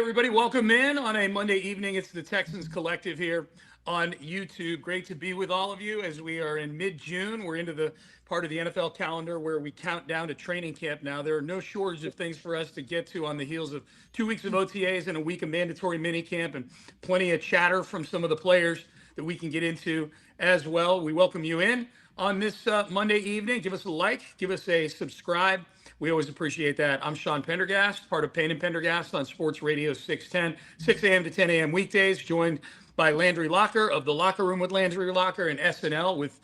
everybody. Welcome in on a Monday evening. It's the Texans Collective here on YouTube. Great to be with all of you as we are in mid-June. We're into the part of the NFL calendar where we count down to training camp now. There are no shortage of things for us to get to on the heels of 2 weeks of OTAs and a week of mandatory minicamp and plenty of chatter from some of the players that we can get into as well. We welcome you in on this Monday evening. Give us a like, give us a subscribe. We always appreciate that. I'm Sean Pendergast, part of Payne and Pendergast on Sports Radio 610, 6 a.m. to 10 a.m. weekdays, joined by Landry Locker of The Locker Room with Landry Locker and SNL with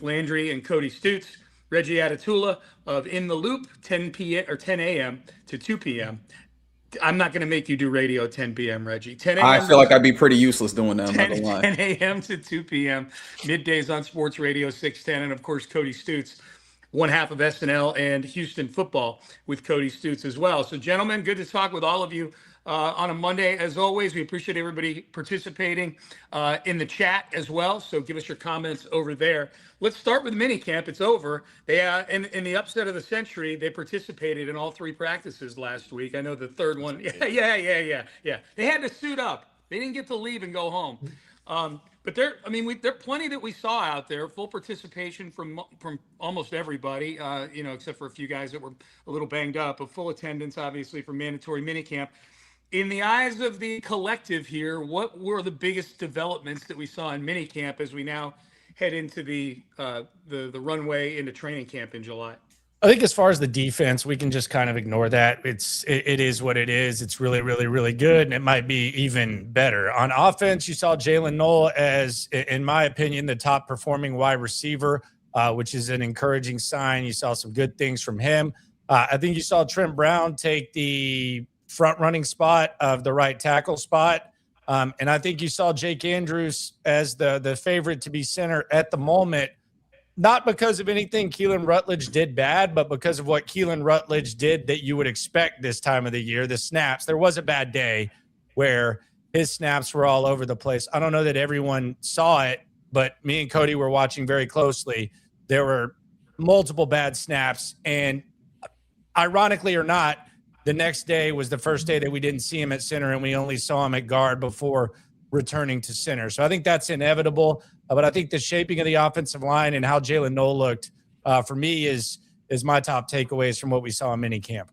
Landry and Cody Stutes, Reggie Atatula of In the Loop, 10 p.m. or 10 a.m. to 2 p.m. I'm not going to make you do radio 10 p.m., Reggie. 10 a.m. I feel like I'd be pretty useless doing that. 10 a.m. to 2 p.m. Middays on Sports Radio 610. And, of course, Cody Stutes, one half of SNL and Houston Football with Cody Stutes as well. So, gentlemen, good to talk with all of you on a Monday. As always, we appreciate everybody participating in the chat as well. So give us your comments over there. Let's start with minicamp. It's over. They in the upset of the century, they participated in all 3 practices last week. I know the third one. Yeah. They had to suit up. They didn't get to leave and go home. But there are plenty that we saw out there. Full participation from almost everybody, except for a few guys that were a little banged up. But full attendance, obviously, for mandatory minicamp. In the eyes of the collective here, what were the biggest developments that we saw in minicamp as we now head into the runway into training camp in July? I think as far as the defense, we can just kind of ignore that. It is what it is. It's really, really, really good, and it might be even better. On offense, you saw Jalen Noel as, in my opinion, the top performing wide receiver, which is an encouraging sign. You saw some good things from him. I think you saw Trent Brown take the front running spot of the right tackle spot. And I think you saw Jake Andrews as the favorite to be center at the moment, not because of anything Keelan Rutledge did bad, but because of what Keelan Rutledge did that you would expect this time of the year, the snaps. There was a bad day where his snaps were all over the place. I don't know that everyone saw it, but me and Cody were watching very closely. There were multiple bad snaps, and ironically or not, the next day was the first day that we didn't see him at center, and we only saw him at guard before returning to center. So I think that's inevitable. But I think the shaping of the offensive line and how Jalen Noel looked, for me, is my top takeaways from what we saw in minicamp.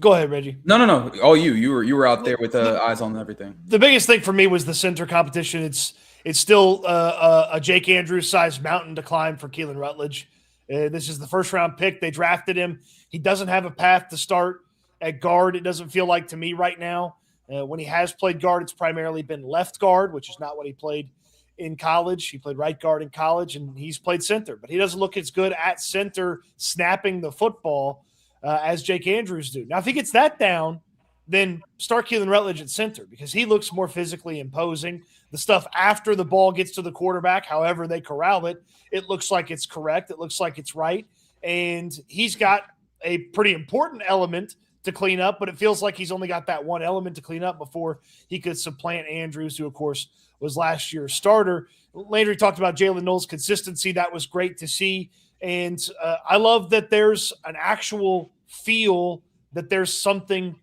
Go ahead, Reggie. No. All you were out there with eyes on everything. The biggest thing for me was the center competition. It's still a Jake Andrews-sized mountain to climb for Keelan Rutledge. This is the first-round pick. They drafted him. He doesn't have a path to start at guard, it doesn't feel like to me right now. When he has played guard, it's primarily been left guard, which is not what he played in college. He played right guard in college, and he's played center. But he doesn't look as good at center snapping the football as Jake Andrews do. Now, if he gets that down, then start Keelan Rutledge at center because he looks more physically imposing. The stuff after the ball gets to the quarterback, however they corral it, it looks like it's correct. It looks like it's right. And he's got a pretty important element to clean up, but it feels like he's only got that one element to clean up before he could supplant Andrews, who, of course, was last year's starter. Landry talked about Jalen Noel's consistency. That was great to see. And I love that there's an actual feel that there's something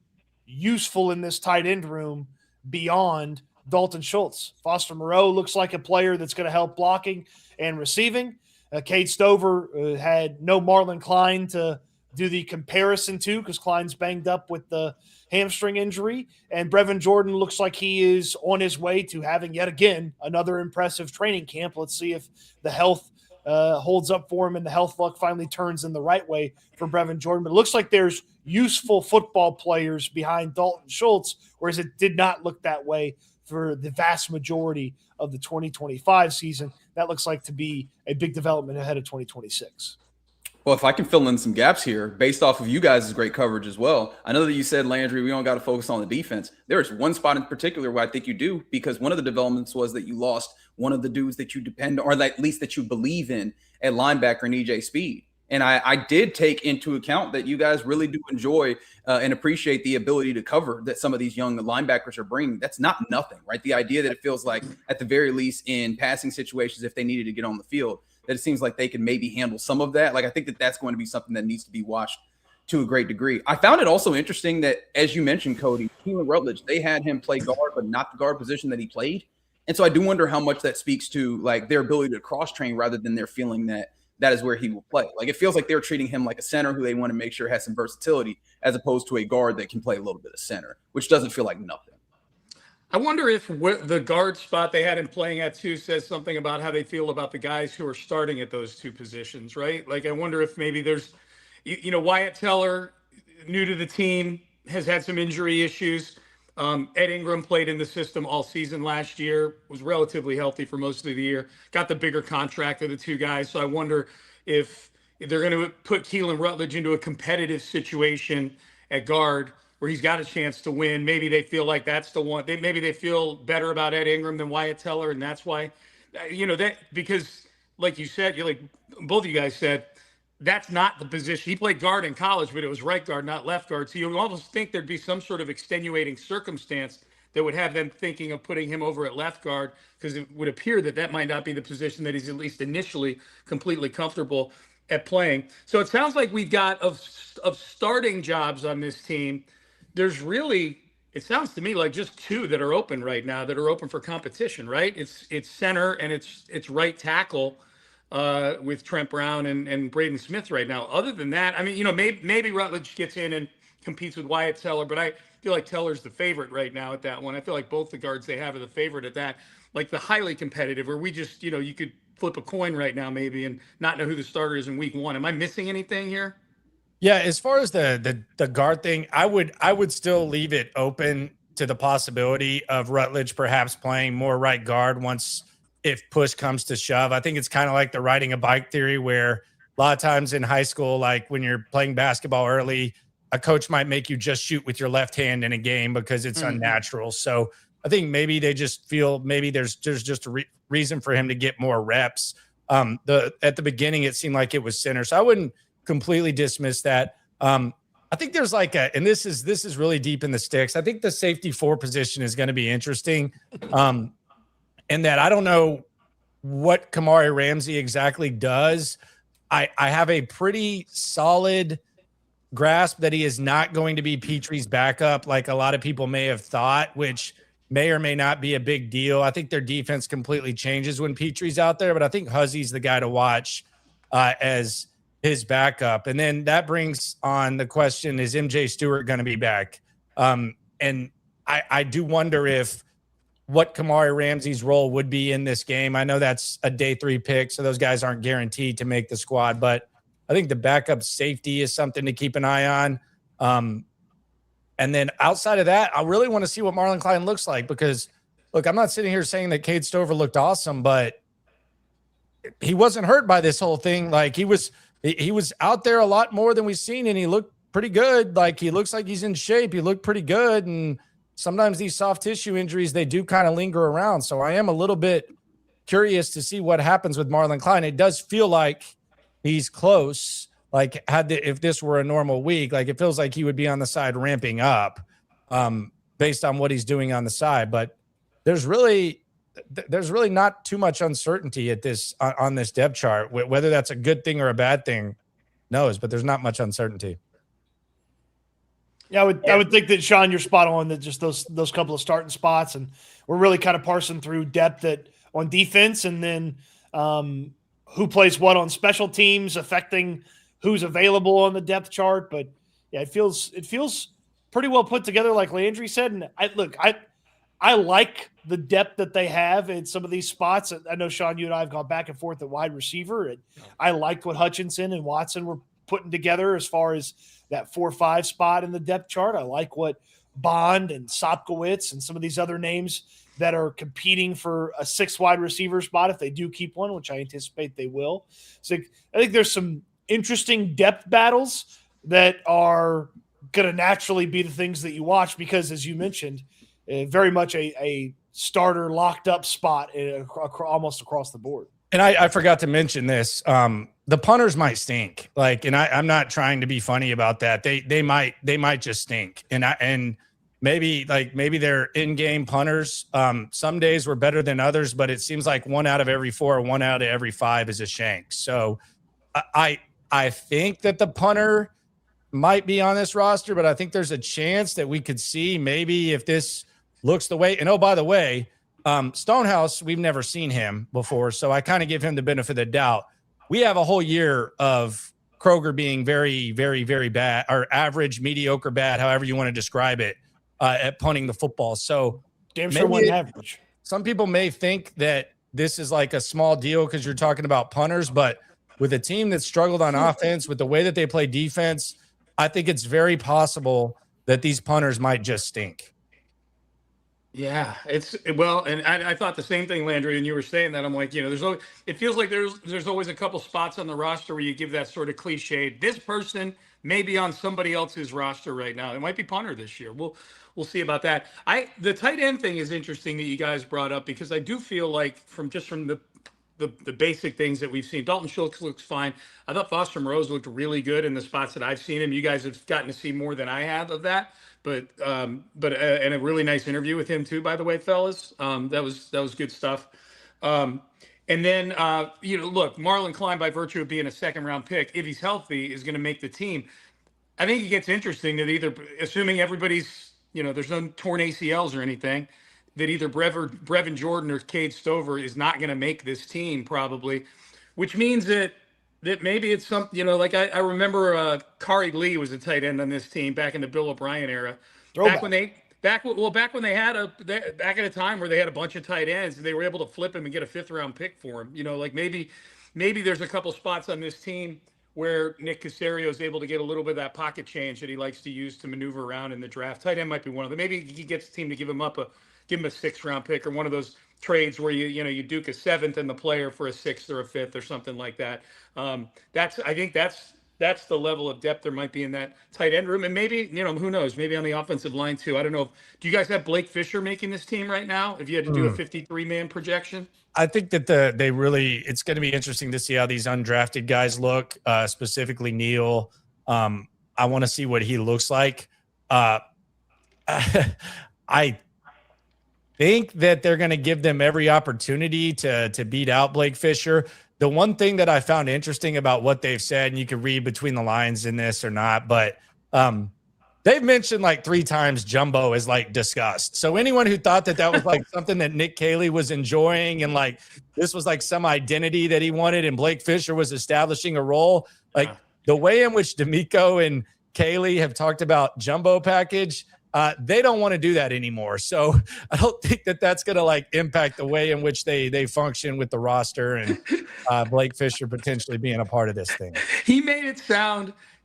useful in this tight end room beyond Dalton Schultz. Foster Moreau looks like a player that's going to help blocking and receiving. Cade Stover had no Marlon Klein to do the comparison to because Klein's banged up with the hamstring injury. And Brevin Jordan looks like he is on his way to having yet again another impressive training camp. Let's see if the health holds up for him and the health luck finally turns in the right way for Brevin Jordan. But it looks like there's useful football players behind Dalton Schultz, whereas it did not look that way for the vast majority of the 2025 season. That looks like to be a big development ahead of 2026. Well, if I can fill in some gaps here based off of you guys' great coverage as well. I know that you said, Landry, we don't got to focus on the defense. There is one spot in particular where I think you do, because one of the developments was that you lost one of the dudes that you depend on, or at least that you believe in at linebacker and EJ Speed. And I did take into account that you guys really do enjoy and appreciate the ability to cover that some of these young linebackers are bringing. That's not nothing, right? The idea that it feels like at the very least in passing situations, if they needed to get on the field, that it seems like they can maybe handle some of that. Like, I think that that's going to be something that needs to be watched to a great degree. I found it also interesting that, as you mentioned, Cody, Keelan Rutledge, they had him play guard, but not the guard position that he played. And so I do wonder how much that speaks to like their ability to cross-train rather than their feeling that is where he will play. Like it feels like they're treating him like a center who they want to make sure has some versatility, as opposed to a guard that can play a little bit of center, which doesn't feel like nothing. I wonder if the guard spot they had him playing at too says something about how they feel about the guys who are starting at those two positions, right? Like I wonder if maybe there's, Wyatt Teller, new to the team, has had some injury issues. Ed Ingram played in the system all season last year, was relatively healthy for most of the year, got the bigger contract of the two guys. So I wonder if they're going to put Keelan Rutledge into a competitive situation at guard where he's got a chance to win. Maybe they feel like that's the one. Maybe they feel better about Ed Ingram than Wyatt Teller, and that's why, that because like you said, both of you guys said, that's not the position. He played guard in college, but it was right guard, not left guard. So you almost think there'd be some sort of extenuating circumstance that would have them thinking of putting him over at left guard, because it would appear that might not be the position that he's at least initially completely comfortable at playing. So it sounds like we've got of starting jobs on this team. There's really, it sounds to me like just two that are open right now that are open for competition, right? It's center and it's right tackle. With Trent Brown and Braden Smith right now. Other than that, I mean, maybe Rutledge gets in and competes with Wyatt Teller, but I feel like Teller's the favorite right now at that one. I feel like both the guards they have are the favorite at that, like the highly competitive, where we just, you could flip a coin right now maybe and not know who the starter is in week one. Am I missing anything here? Yeah, as far as the guard thing, I would still leave it open to the possibility of Rutledge perhaps playing more right guard once, if push comes to shove. I think it's kind of like the riding a bike theory, where a lot of times in high school, like when you're playing basketball early, a coach might make you just shoot with your left hand in a game because it's unnatural. So I think maybe they just feel maybe there's just a reason for him to get more reps. At the beginning, it seemed like it was center, so I wouldn't completely dismiss that. I think there's and this is really deep in the sticks. I think the safety 4 position is going to be interesting. And that I don't know what Kamari Ramsey exactly does. I have a pretty solid grasp that he is not going to be Petrie's backup like a lot of people may have thought, which may or may not be a big deal. I think their defense completely changes when Petrie's out there, but I think Huzzy's the guy to watch as his backup. And then that brings on the question, is MJ Stewart going to be back? And I do wonder what Kamari Ramsey's role would be in this game. I know that's a day 3 pick, so those guys aren't guaranteed to make the squad, but I think the backup safety is something to keep an eye on. And then outside of that, I really want to see what Marlon Klein looks like, because look, I'm not sitting here saying that Cade Stover looked awesome, but he wasn't hurt by this whole thing. Like he was out there a lot more than we've seen, and he looked pretty good. Like he looks like he's in shape. He looked pretty good. And sometimes these soft tissue injuries, they do kind of linger around. So I am a little bit curious to see what happens with Marlon Klein. It does feel like he's close. Like if this were a normal week, like it feels like he would be on the side ramping up based on what he's doing on the side. But there's really not too much uncertainty at on this depth chart. Whether that's a good thing or a bad thing, knows, but there's not much uncertainty. Yeah, I would think that, Sean, you're spot on that just those couple of starting spots, and we're really kind of parsing through depth on defense, and then who plays what on special teams, affecting who's available on the depth chart. But yeah, it feels pretty well put together, like Landry said. And I like the depth that they have in some of these spots. I know, Sean, you and I have gone back and forth at wide receiver, and I liked what Hutchinson and Watson were putting together as far as that 4-5 spot in the depth chart. I like what Bond and Sopkowitz and some of these other names that are competing for a 6th wide receiver spot, if they do keep one, which I anticipate they will. So I think there's some interesting depth battles that are going to naturally be the things that you watch, because, as you mentioned, very much a starter locked up spot almost across the board. And I forgot to mention this. The punters might stink. And I'm not trying to be funny about that. They might just stink. And maybe they're in-game punters. Some days were better than others, but it seems like 1 out of every 4 or 1 out of every 5 is a shank. So I think that the punter might be on this roster, but I think there's a chance that we could see maybe if this looks the way. And oh, by the way, Stonehouse, we've never seen him before, so I kind of give him the benefit of the doubt. We have a whole year of Kroger being very, very, very bad, or average, mediocre, bad, however you want to describe it, at punting the football. So damn sure wasn't average. Some people may think that this is like a small deal because you're talking about punters, but with a team that struggled on offense, with the way that they play defense, I think it's very possible that these punters might just stink. Yeah, and I thought the same thing, Landry, and you were saying that. I'm like, it feels like there's always a couple spots on the roster where you give that sort of cliche. This person may be on somebody else's roster right now. It might be punter this year. We'll see about that. The tight end thing is interesting that you guys brought up, because I do feel like from the basic things that we've seen, Dalton Schultz looks fine. I thought Foster Moreau's looked really good in the spots that I've seen him. You guys have gotten to see more than I have of that. But and a really nice interview with him too, by the way, fellas. That was good stuff. And then look, Marlon Klein, by virtue of being a second round pick, if he's healthy, is going to make the team. I think it gets interesting that either, assuming everybody's, there's no torn ACLs or anything, that either Brevin Jordan or Cade Stover is not going to make this team probably, which means that maybe it's some, like I remember Kari Lee was a tight end on this team back in the Bill O'Brien era. Back when they had back at a time where they had a bunch of tight ends and they were able to flip him and get a 5th round pick for him. Like maybe there's a couple spots on this team where Nick Caserio is able to get a little bit of that pocket change that he likes to use to maneuver around in the draft. Tight end might be one of them. Maybe he gets the team to give him a 6th round pick, or one of those trades where you duke a 7th and the player for a 6th or a 5th or something like that. I think that's the level of depth there might be in that tight end room. And maybe, who knows, maybe on the offensive line too. I don't know. Do you guys have Blake Fisher making this team right now? If you had to do a 53-man projection? I think that it's going to be interesting to see how these undrafted guys look, specifically Neal. I want to see what he looks like. I think that they're going to give them every opportunity to beat out Blake Fisher. The one thing that I found interesting about what they've said, and you can read between the lines in this or not, but they've mentioned like 3 times Jumbo is like discussed. So anyone who thought that was like something that Nick Caley was enjoying and like this was like some identity that he wanted and Blake Fisher was establishing a role, like the way in which D'Amico and Caley have talked about Jumbo package, they don't want to do that anymore. So I don't think that that's going to like impact the way in which they function with the roster and Blake Fisher potentially being a part of this thing.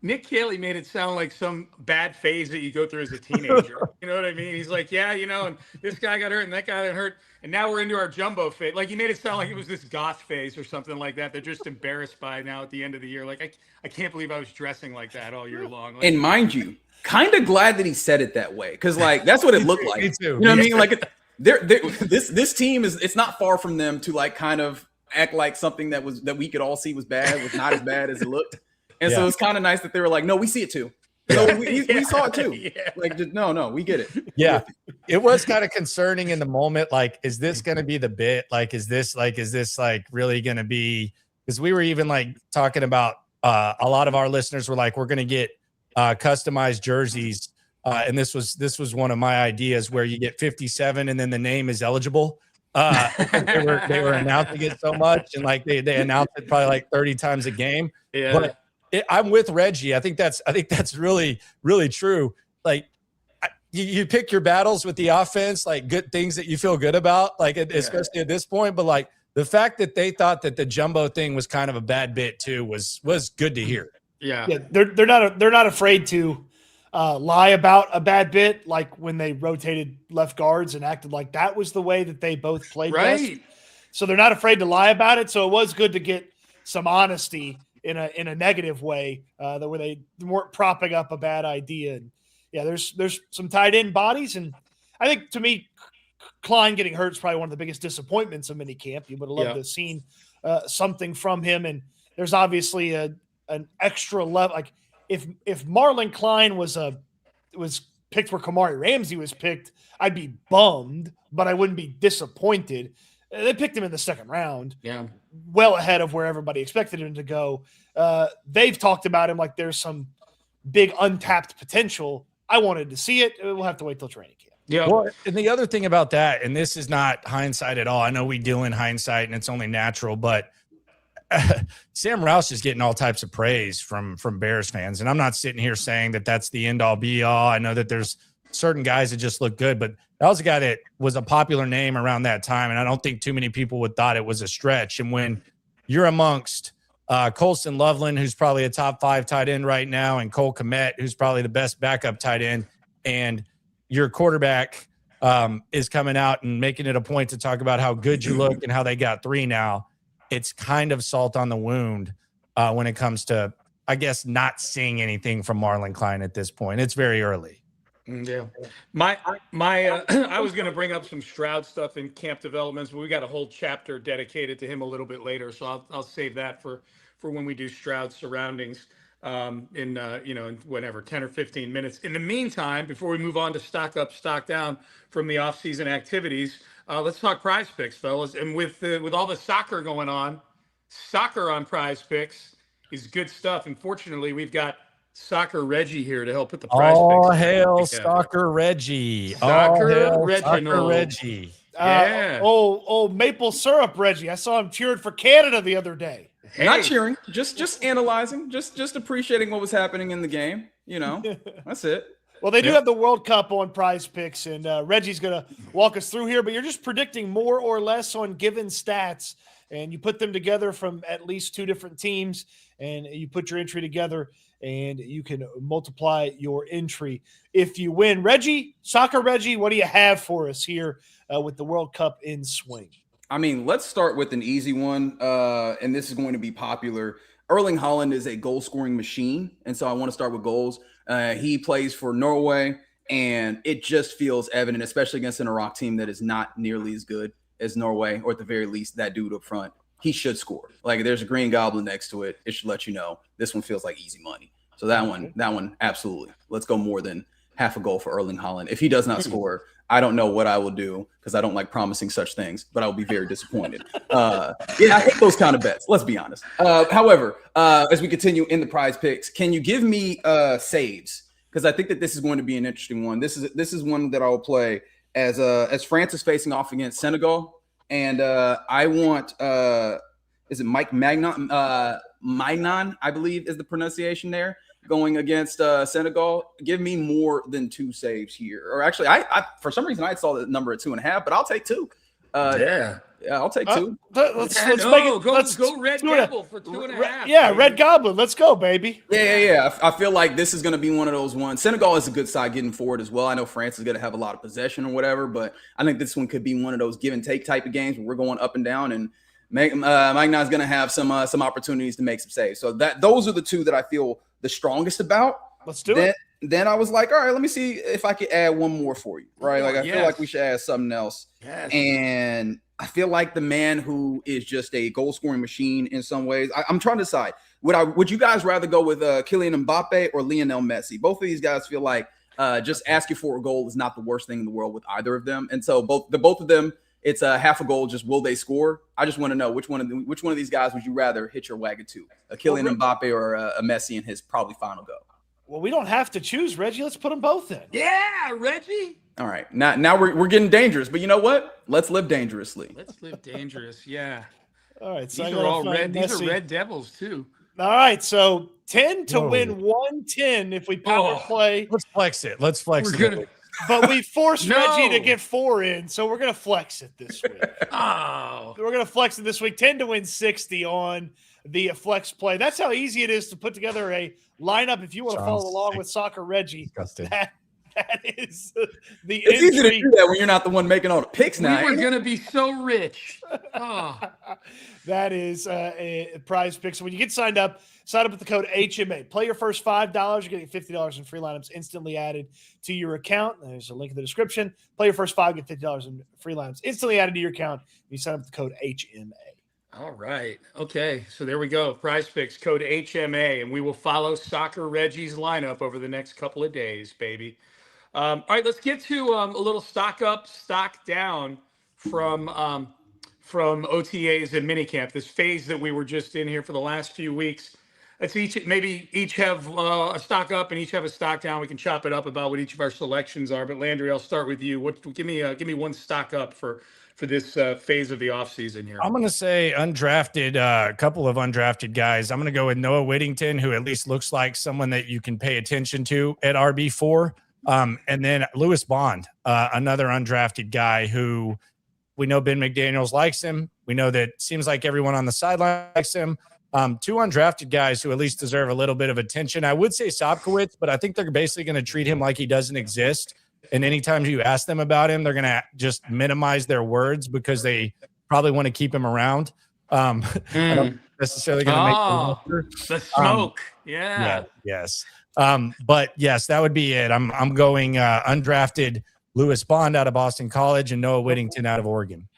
Nick Caley made it sound like some bad phase that you go through as a teenager. You know what I mean? He's like, yeah, and this guy got hurt and that guy got hurt. And now we're into our Jumbo phase. Like he made it sound like it was this goth phase or something like that. They're just embarrassed by now at the end of the year. Like, I can't believe I was dressing like that all year long. Like, and mind you, kind of glad that he said it that way, because like that's what it looked like. Me too. You know what I mean? Like this team it's not far from them to like kind of act like something that we could all see was bad was not as bad as it looked. And so it's kind of nice that they were like, no, we see it too. So we saw it too. Yeah. Like, no, we get it. Yeah. It was kind of concerning in the moment. Like, is this going to be the bit? Like, is this really going to be, because we were even like talking about a lot of our listeners were like, we're going to get customized jerseys. And this was one of my ideas where you get 57 and then the name is eligible. They were announcing it so much. And like they announced it probably like 30 times a game. Yeah. But I'm with Reggie. I think that's really, really true. Like you pick your battles with the offense, like good things that you feel good about, like especially at this point. But like the fact that they thought that the Jumbo thing was kind of a bad bit too was good to hear. Yeah. They're not afraid to lie about a bad bit, like when they rotated left guards and acted like that was the way that they both played best. So they're not afraid to lie about it. So it was good to get some honesty in a negative way, that where they weren't propping up a bad idea. And yeah, there's some tight end bodies, and I think to me, Klein getting hurt is probably one of the biggest disappointments of minicamp. You would have loved to have seen something from him, and there's obviously an extra level. Like if Marlon Klein was picked where Kamari Ramsey was picked, I'd be bummed, but I wouldn't be disappointed. They picked him in the 2nd round. Yeah. Well ahead of where everybody expected him to go. They've talked about him like there's some big untapped potential. I wanted to see it. We'll have to wait till training camp. Yeah. Well, and the other thing about that, and this is not hindsight at all. I know we deal in hindsight and it's only natural, but Sam Roush is getting all types of praise from Bears fans. And I'm not sitting here saying that that's the end all be all. I know that there's certain guys that just look good, but that was a guy that was a popular name around that time. And I don't think too many people would thought it was a stretch. And when you're amongst Colston Loveland, who's probably a top 5 tight end right now, and Cole Kmet, who's probably the best backup tight end, and your quarterback is coming out and making it a point to talk about how good you look and how they got 3 now, it's kind of salt on the wound when it comes to, I guess, not seeing anything from Marlon Klein at this point. It's very early. Yeah. I was going to bring up some Stroud stuff in camp developments, but we got a whole chapter dedicated to him a little bit later. So I'll save that for when we do Stroud surroundings in whatever, 10 or 15 minutes. In the meantime, before we move on to stock up, stock down from the offseason activities, let's talk Prize Picks, fellas. And with all the soccer going on, soccer on Prize Picks is good stuff. Unfortunately, we've got Soccer Reggie here to help put the Prize Picks. All hail Soccer Reggie. Soccer Reggie. Yeah. Maple syrup Reggie. I saw him cheering for Canada the other day. Hey. Not cheering, just analyzing, just appreciating what was happening in the game. That's it. Well, they do have the World Cup on Prize Picks, and Reggie's going to walk us through here, but you're just predicting more or less on given stats, and you put them together from at least 2 different teams, and you put your entry together, and you can multiply your entry if you win. Reggie, Soccer Reggie, what do you have for us here with the World Cup in swing? I mean, let's start with an easy one, and this is going to be popular. Erling Haaland is a goal-scoring machine, and so I want to start with goals. He plays for Norway, and it just feels evident, especially against an Iraq team that is not nearly as good as Norway, or at the very least, that dude up front. He should score. Like, there's a green goblin next to it. It should let you know this one feels like easy money. So that one, absolutely. Let's go more than half a goal for Erling Haaland. If he does not score, I don't know what I will do, because I don't like promising such things, but I will be very disappointed. I hate those kind of bets. Let's be honest. However, as we continue in the Prize Picks, can you give me saves? Because I think that this is going to be an interesting one. This is one that I will play as France is facing off against Senegal, and I want is it Mike Magnon? Magnon, I believe, is the pronunciation there, going against Senegal. Give me more than 2 saves here. Or actually, I for some reason I saw the number at 2.5, but I'll take 2. Yeah, I'll take 2. Let's make it. Let's go Red Devil for 2.5. Yeah, Red Goblin. Let's go, baby. Yeah. I feel like this is going to be one of those ones. Senegal is a good side getting forward as well. I know France is going to have a lot of possession or whatever, but I think this one could be one of those give and take type of games where we're going up and down, and Magna is going to have some opportunities to make some saves. So those are the 2 that I feel the strongest about. Let's do it. Then I was like, all right, let me see if I could add one more for you, right? Like, I feel like we should add something else. Yes. And I feel like the man who is just a goal-scoring machine in some ways. I'm trying to decide. Would you guys rather go with Kylian Mbappe or Lionel Messi? Both of these guys feel like just asking for a goal is not the worst thing in the world with either of them. And so both of them, it's a half a goal. Just will they score? I just want to know which one of these guys would you rather hitch your wagon to? A Kylian Mbappe or a Messi in his probably final go? Well, we don't have to choose, Reggie. Let's put them both in. Yeah, Reggie. All right. Now we're getting dangerous, but you know what? Let's live dangerously. Let's live dangerous. Yeah. All right. So These are all red. These are Red Devils too. All right. So 10 to win 110 if we power play. Let's flex it. But we forced Reggie to get 4 in, so we're going to flex it this week. Oh. We're going to flex it this week. 10 to win 60 on the flex play. That's how easy it is to put together a lineup if you want to follow along with Soccer Reggie. That is the It's easy to do that when you're not the one making all the picks now. We were going to be so rich. Oh. That is a Prize Pick. So when you get signed up with the code HMA. Play your first $5. You're getting $50 in free lineups instantly added to your account. There's a link in the description. Play your first 5, get $50 in free lineups instantly added to your account. You sign up with the code HMA. All right. Okay. So there we go. Prize Picks, code HMA, and we will follow Soccer Reggie's lineup over the next couple of days, baby. All right. Let's get to a little stock up, stock down from OTAs and minicamp, this phase that we were just in here for the last few weeks. let's maybe each have a stock up and each have a stock down. We can chop it up about what each of our selections are. But Landry, I'll start with you. Give me one stock up for this phase of the offseason here. I'm going to say undrafted, a couple of undrafted guys. I'm going to go with Noah Whittington, who at least looks like someone that you can pay attention to at RB4. And then Lewis Bond, another undrafted guy who we know Ben McDaniels likes him. We know that seems like everyone on the sideline likes him. Two undrafted guys who at least deserve a little bit of attention. I would say Sopkowitz, but I think they're basically going to treat him like he doesn't exist. And anytime you ask them about him, they're going to just minimize their words because they probably want to keep him around. I don't necessarily going to make the smoke. Yeah. Yes. But yes, that would be it. I'm going undrafted Lewis Bond out of Boston College and Noah Whittington out of Oregon.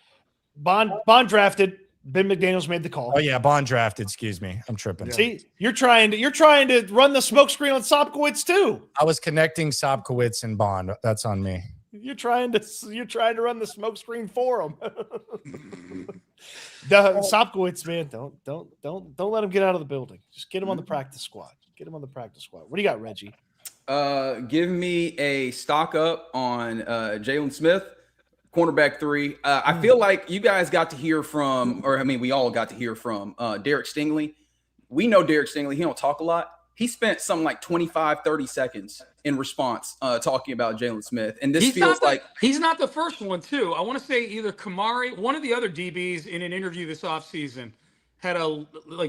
Bond drafted. Ben McDaniels made the call. Oh yeah, Bond drafted. Excuse me, I'm tripping. Yeah. See, you're trying to run the smoke screen on Sopkowitz too. I was connecting Sopkowitz and Bond. That's on me. You're trying to run the smoke screen for him. Sopkowitz, man, don't let him get out of the building. Just get him on the practice squad. What do you got, Reggie? Give me a stock up on Jalen Smith, cornerback 3. I feel like you guys got to hear from, or I mean, we all got to hear from Derek Stingley. We know Derek Stingley. He don't talk a lot. He spent something like 25, 30 seconds in response talking about Jalen Smith. And this feels like he's not the first one, too. I want to say either Kamari, one of the other DBs in an interview this offseason had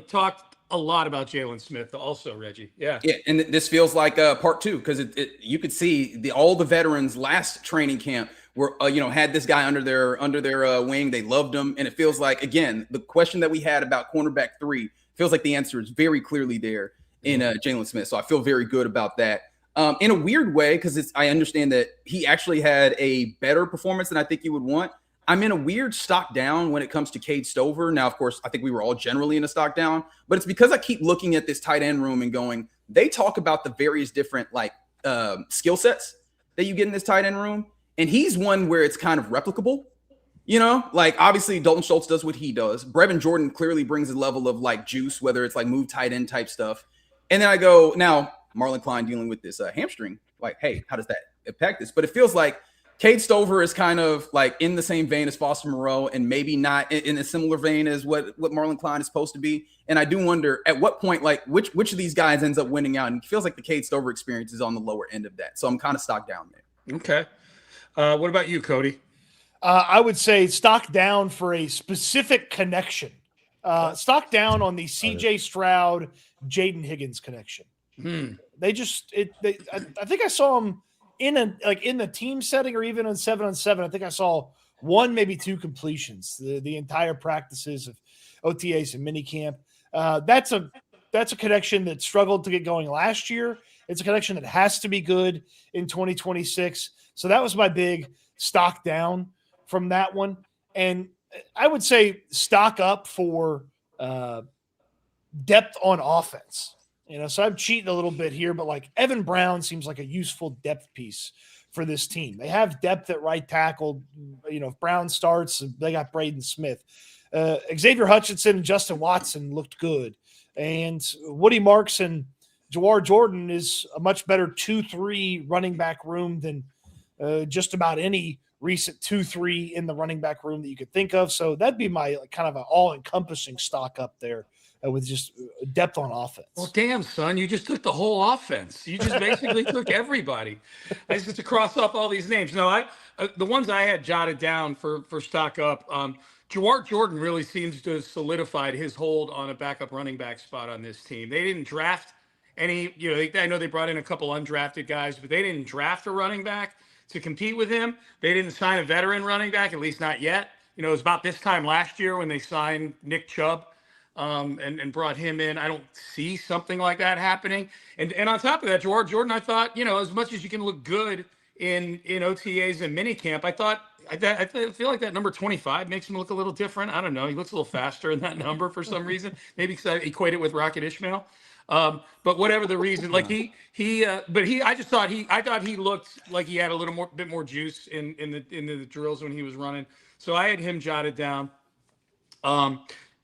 talked a lot about Jalen Smith also, Reggie. Yeah. And this feels like part 2 because you could see all the veterans last training camp were had this guy under their wing. They loved him, and it feels like, again, the question that we had about cornerback 3 feels like the answer is very clearly there in Jalen Smith. So I feel very good about that. In a weird way, because I understand that he actually had a better performance than I think you would want. I'm in a weird stock down when it comes to Cade Stover. Now, of course, I think we were all generally in a stock down, but it's because I keep looking at this tight end room and going, they talk about the various different skill sets that you get in this tight end room. And he's one where it's kind of replicable, obviously Dalton Schultz does what he does. Brevin Jordan clearly brings a level of juice, whether it's move tight end type stuff. And then I go, now Marlon Klein dealing with this hamstring, hey, how does that impact this? But it feels like Cade Stover is kind of in the same vein as Foster Moreau and maybe not in a similar vein as what Marlon Klein is supposed to be. And I do wonder at what point, which of these guys ends up winning out? And it feels like the Cade Stover experience is on the lower end of that. So I'm kind of stocked down there. Okay. What about you, Cody? I would say stock down for a specific connection. Stock down on the CJ Stroud, Jaden Higgins connection. They just I think I saw him in the team setting or even on 7-on-7. I think I saw one, maybe 2 completions the entire practices of OTAs and minicamp. That's a connection that struggled to get going last year. It's a connection that has to be good in 2026. So that was my big stock down from that one. And I would say stock up for depth on offense. So I'm cheating a little bit here, but Evan Brown seems like a useful depth piece for this team. They have depth at right tackle. If Brown starts, they got Braden Smith. Xavier Hutchinson and Justin Watson looked good. And Woody Marks and Jawar Jordan is a much better 2-3 running back room than just about any recent 2-3 in the running back room that you could think of. So that'd be my kind of an all-encompassing stock up there with just depth on offense. Well, damn, son, you just took the whole offense. You just basically took everybody. I just to cross off all these names. No, the ones I had jotted down for stock up, Jawar Jordan really seems to have solidified his hold on a backup running back spot on this team. They didn't draft any, I know they brought in a couple undrafted guys, but they didn't draft a running back to compete with him. They didn't sign a veteran running back, at least not yet. It was about this time last year when they signed Nick Chubb and brought him in. I don't see something like that happening. And on top of that, Jawar Jordan, I thought, as much as you can look good in OTAs and minicamp, I feel like that number 25 makes him look a little different. I don't know. He looks a little faster in that number for some reason. Maybe because I equate it with Rocket Ishmael. But whatever the reason, I thought he looked like he had a bit more juice in the drills when he was running. So I had him jotted down.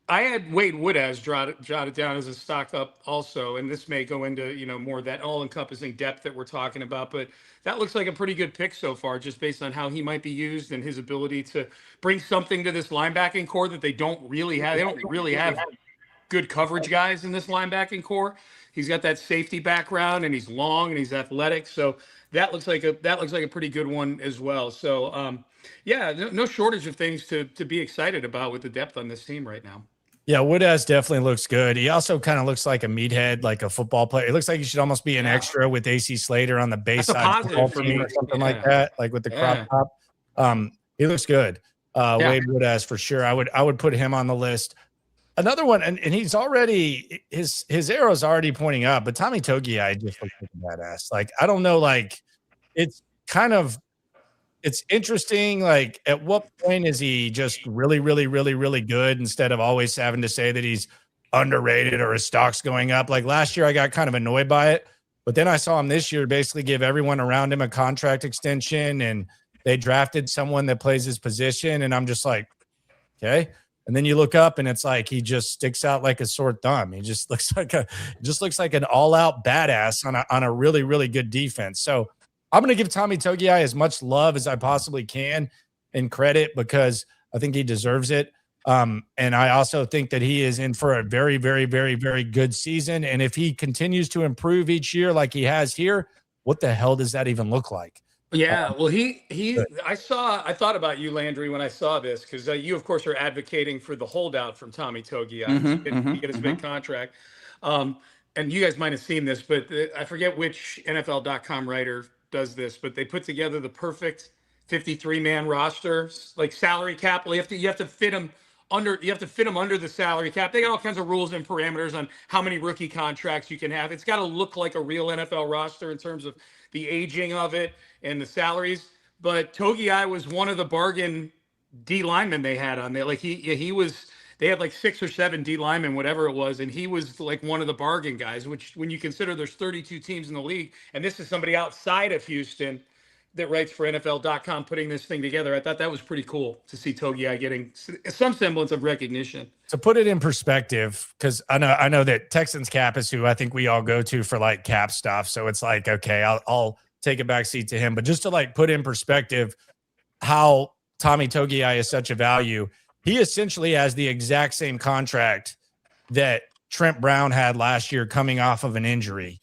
I had Wade Woodaz jotted down as a stock up also, and this may go into more of that all-encompassing depth that we're talking about, but that looks like a pretty good pick so far, just based on how he might be used and his ability to bring something to this linebacking core that they don't really have. They don't really have good coverage guys in this linebacking core. He's got that safety background, and he's long and he's athletic, so that looks like a pretty good one as well. So yeah, no shortage of things to be excited about with the depth on this team right now. Yeah, Woodaz definitely looks good. He also kind of looks like a meathead, like a football player. It looks like he should almost be an extra with AC Slater on the base side football for me or something like that, like with the crop top. He looks good. Wade Woodaz for sure. I would put him on the list. Another one, and he's already his arrow's already pointing up, but Tommy Togiai just looks like a badass. Like, I don't know, like it's interesting. Like, at what point is he just really, really, really, really good instead of always having to say that he's underrated or his stock's going up? Like last year, I got kind of annoyed by it, but then I saw him this year basically give everyone around him a contract extension, and they drafted someone that plays his position, and I'm just like, okay. And then you look up and it's like he just sticks out like a sore thumb. He just looks like an all-out badass on a really, really good defense. So I'm going to give Tommy Togiai as much love as I possibly can and credit, because I think he deserves it. And I also think that he is in for a very, very, very, very good season. And if he continues to improve each year like he has here, what the hell does that even look like? Yeah, well, I thought about you, Landry, when I saw this, because you, of course, are advocating for the holdout from Tommy Togiai to get his big contract. And you guys might have seen this, but I forget which NFL.com writer does this, but they put together the perfect 53-man roster, like salary cap. You have to fit them under the salary cap. They got all kinds of rules and parameters on how many rookie contracts you can have. It's got to look like a real NFL roster in terms of the aging of it and the salaries. But Togiai was one of the bargain D linemen they had on there. Like they had like 6 or 7 D linemen, whatever it was, and he was like one of the bargain guys, which when you consider there's 32 teams in the league, and this is somebody outside of Houston that writes for NFL.com putting this thing together. I thought that was pretty cool to see Togiai getting some semblance of recognition. To put it in perspective, because I know that Texans cap is who I think we all go to for like cap stuff. So it's like, okay, I'll take a back seat to him. But just to like put in perspective how Tommy Togiai is such a value, he essentially has the exact same contract that Trent Brown had last year coming off of an injury.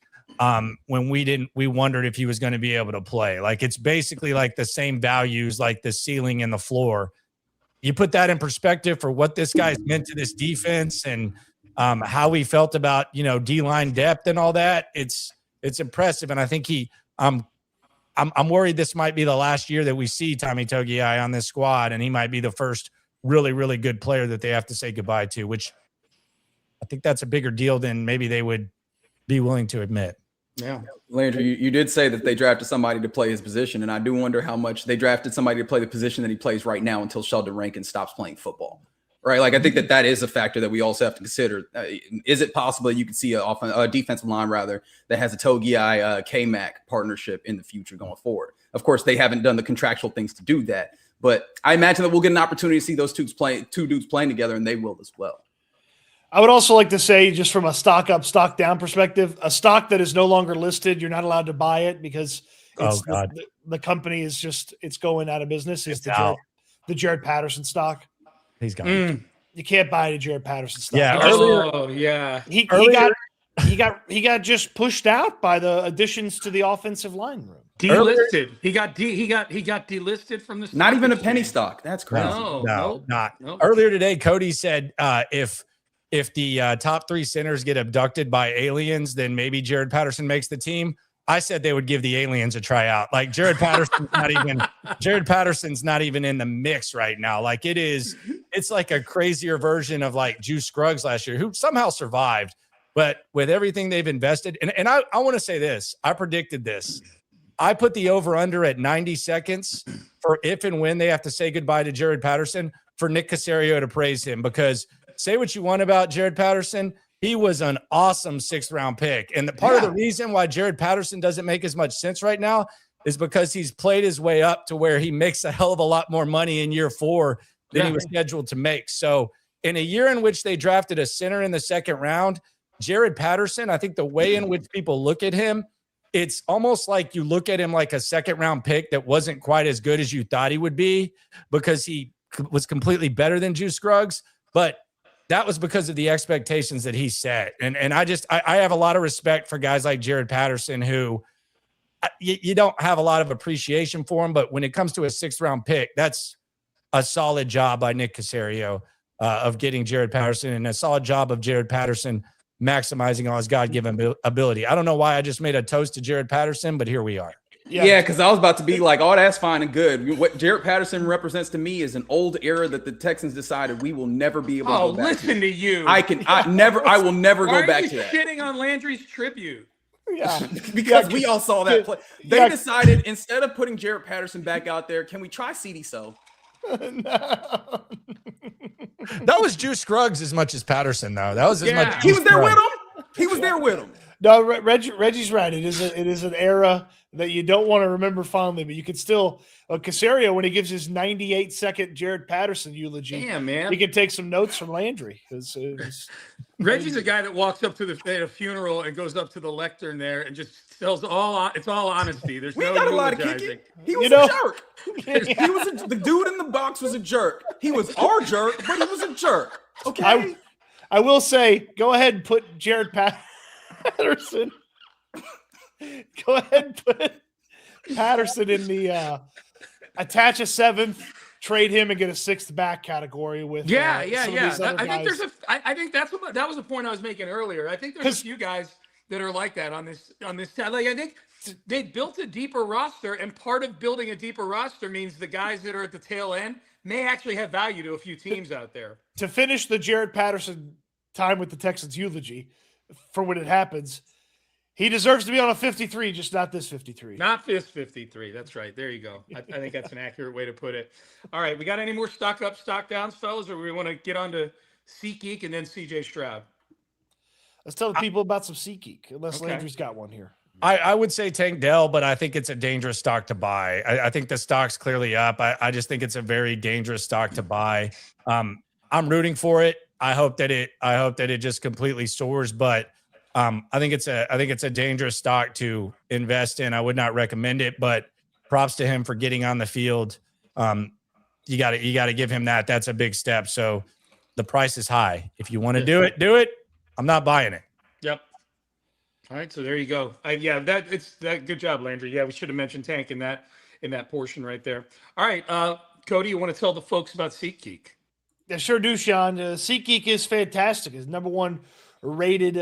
When we wondered if he was going to be able to play. Like, it's basically like the same values, like the ceiling and the floor. You put that in perspective for what this guy's meant to this defense and how we felt about, D-line depth and all that. It's impressive. And I think I'm worried this might be the last year that we see Tommy Togiai on this squad, and he might be the first really, really good player that they have to say goodbye to, which I think that's a bigger deal than maybe they would be willing to admit. Yeah. Landry, you did say that they drafted somebody to play his position, and I do wonder how much they drafted somebody to play the position that he plays right now until Sheldon Rankin stops playing football, right? Like, I think that is a factor that we also have to consider. Is it possible you could see a defensive line, rather, that has a Togiai K-Mac partnership in the future going forward? Of course, they haven't done the contractual things to do that, but I imagine that we'll get an opportunity to see those two dudes playing together, and they will as well. I would also like to say, just from a stock up, stock down perspective, a stock that is no longer listed, you're not allowed to buy it because the company is it's going out of business. Is the Jared Patterson stock? He's gone. You can't buy the Jared Patterson stock. Yeah. He got just pushed out by the additions to the offensive line room. Delisted. He got delisted from the stock. Not even a penny stock. That's crazy. No. Earlier today, Cody said if the top 3 centers get abducted by aliens, then maybe Jared Patterson makes the team. I said they would give the aliens a tryout. Like, Jared Patterson's not even in the mix right now. Like, it's like a crazier version of like Juice Scruggs last year, who somehow survived. But with everything they've invested, and I want to say this, I predicted this. I put the over-under at 90 seconds for if and when they have to say goodbye to Jared Patterson for Nick Caserio to praise him, because say what you want about Jared Patterson, he was an awesome 6th-round pick. And part of the reason why Jared Patterson doesn't make as much sense right now is because he's played his way up to where he makes a hell of a lot more money in year 4 than he was scheduled to make. So in a year in which they drafted a center in the second round, Jared Patterson, I think the way in which people look at him, it's almost like you look at him like a second round pick that wasn't quite as good as you thought he would be because he was completely better than Juice Scruggs. But that was because of the expectations that he set. And I have a lot of respect for guys like Jared Patterson who you don't have a lot of appreciation for him. But when it comes to a 6th round pick, that's a solid job by Nick Caserio of getting Jared Patterson, and a solid job of Jared Patterson maximizing all his God-given ability. I don't know why I just made a toast to Jared Patterson, but here we are. Yeah, because I was about to be like, oh, that's fine and good. What Jared Patterson represents to me is an old era that the Texans decided we will never be able to go back listen to you. I will never go back to that. Shitting on Landry's tribute. Yeah, because we all saw that play. They decided instead of putting Jared Patterson back out there, can we try CD So? That was Juice Scruggs as much as Patterson, though. That was as much. He was there with him. He was there with him. No, Reggie's right. It is an era that you don't want to remember fondly, but you could still. Caserio, when he gives his 98-second Jared Patterson eulogy, damn, man, he can take some notes from Landry. Reggie's a guy that walks up to at a funeral and goes up to the lectern there and just tells it's all honesty. There's no got a lot of kicking. He was a jerk. He was the dude in the box was a jerk. He was our jerk, but he was a jerk. Okay. I will say, go ahead and put Jared Patterson. Go ahead and put Patterson in the attach a 7th, trade him, and get a 6th back category with. I think that was the point I was making earlier. I think there's a few guys that are like that on this tab. Like I think they built a deeper roster, and part of building a deeper roster means the guys that are at the tail end may actually have value to a few teams out there. To finish the Jared Patterson time with the Texans eulogy for when it happens, he deserves to be on a 53, just not this 53. Not this 53. That's right. There you go. I think that's an accurate way to put it. All right. We got any more stock up, stock downs, fellas, or we want to get on to SeatGeek and then CJ Stroud? Let's tell the people about some SeatGeek, unless Landry's got one here. I would say Tank Dell, but I think it's a dangerous stock to buy. I think the stock's clearly up. I just think it's a very dangerous stock to buy. I'm rooting for it. I hope that it just completely soars, but I think it's a dangerous stock to invest in. I would not recommend it, but props to him for getting on the field. You got to give him that. That's a big step. So the price is high. If you want to do it. I'm not buying it. Yep. All right, so there you go. Good job, Landry. Yeah, we should have mentioned Tank in that portion right there. All right, Cody, you want to tell the folks about SeatGeek? Yeah, sure do, Sean. SeatGeek is fantastic. It's #1 rated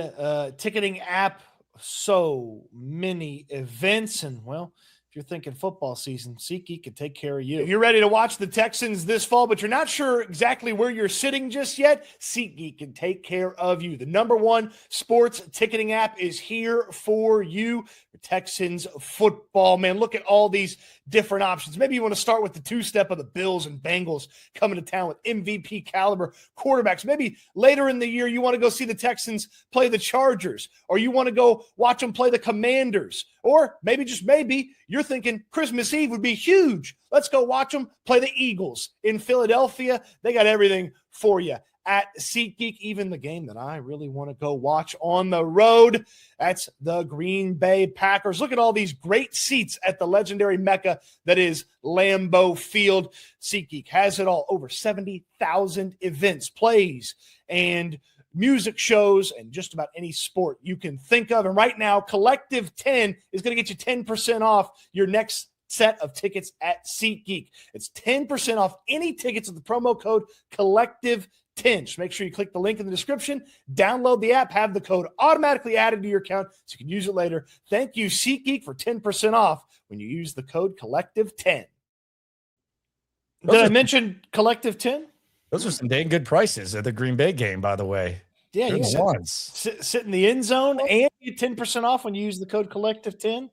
ticketing app. So many events, and well, if you're thinking football season, SeatGeek can take care of you. If you're ready to watch the Texans this fall, but you're not sure exactly where you're sitting just yet, SeatGeek can take care of you. The #1 sports ticketing app is here for you. Texans football, man. Look at all these different options. Maybe you want to start with the 2-step of the Bills and Bengals coming to town with MVP caliber quarterbacks. Maybe later in the year you want to go see the Texans play the Chargers, or you want to go watch them play the Commanders, or maybe just maybe you're thinking Christmas Eve would be huge. Let's go watch them play the Eagles in Philadelphia. They got everything for you at SeatGeek, even the game that I really want to go watch on the road. That's the Green Bay Packers. Look at all these great seats at the legendary Mecca that is Lambeau Field. SeatGeek has it all. Over 70,000 events, plays, and music shows, and just about any sport you can think of. And right now, Collective 10 is going to get you 10% off your next set of tickets at SeatGeek. It's 10% off any tickets with the promo code Collective 10. Just make sure you click the link in the description, download the app, have the code automatically added to your account so you can use it later. Thank you, SeatGeek, for 10% off when you use the code Collective 10. Did I mention Collective 10? Those are some dang good prices at the Green Bay game, by the way. Yeah, you sit in the end zone and get 10% off when you use the code Collective 10.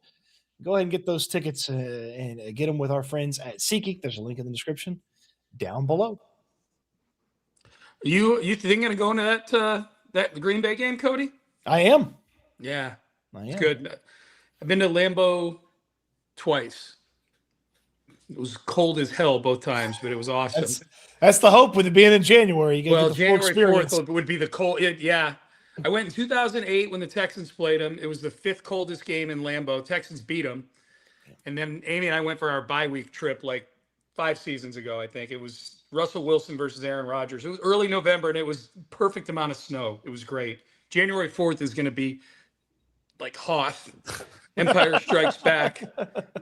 Go ahead and get those tickets and get them with our friends at SeatGeek. There's a link in the description down below. You thinking of going to that Green Bay game, Cody? I am. Yeah, I am. It's good. I've been to Lambeau twice. It was cold as hell both times, but it was awesome. That's the hope with it being in January. You get Well, the full January experience. 4th would be the cold. Yeah. I went in 2008 when the Texans played them. It was the 5th coldest game in Lambeau. Texans beat them. And then Amy and I went for our bye week trip like 5 seasons ago, I think. It was Russell Wilson versus Aaron Rodgers. It was early November, and it was perfect amount of snow. It was great. January 4th is going to be like Hoth. Empire Strikes Back.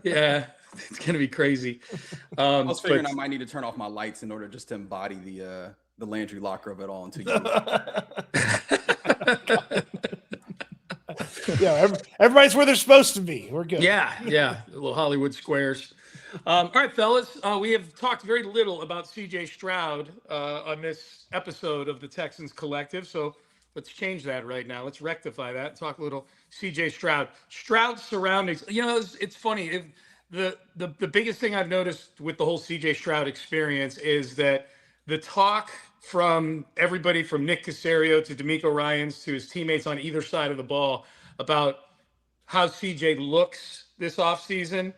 Yeah, it's going to be crazy. I was figuring I might need to turn off my lights in order just to embody the Landry locker of it all until you. Yeah, everybody's where they're supposed to be. We're good. Yeah, a little Hollywood Squares. All right, fellas, we have talked very little about CJ Stroud on this episode of the Texans Collective, so let's change that right now. Let's rectify that. Talk a little CJ Stroud. Stroud's surroundings. You know, it's funny. The biggest thing I've noticed with the whole CJ Stroud experience is that the talk from everybody from Nick Caserio to D'Amico Ryans to his teammates on either side of the ball about how CJ looks this offseason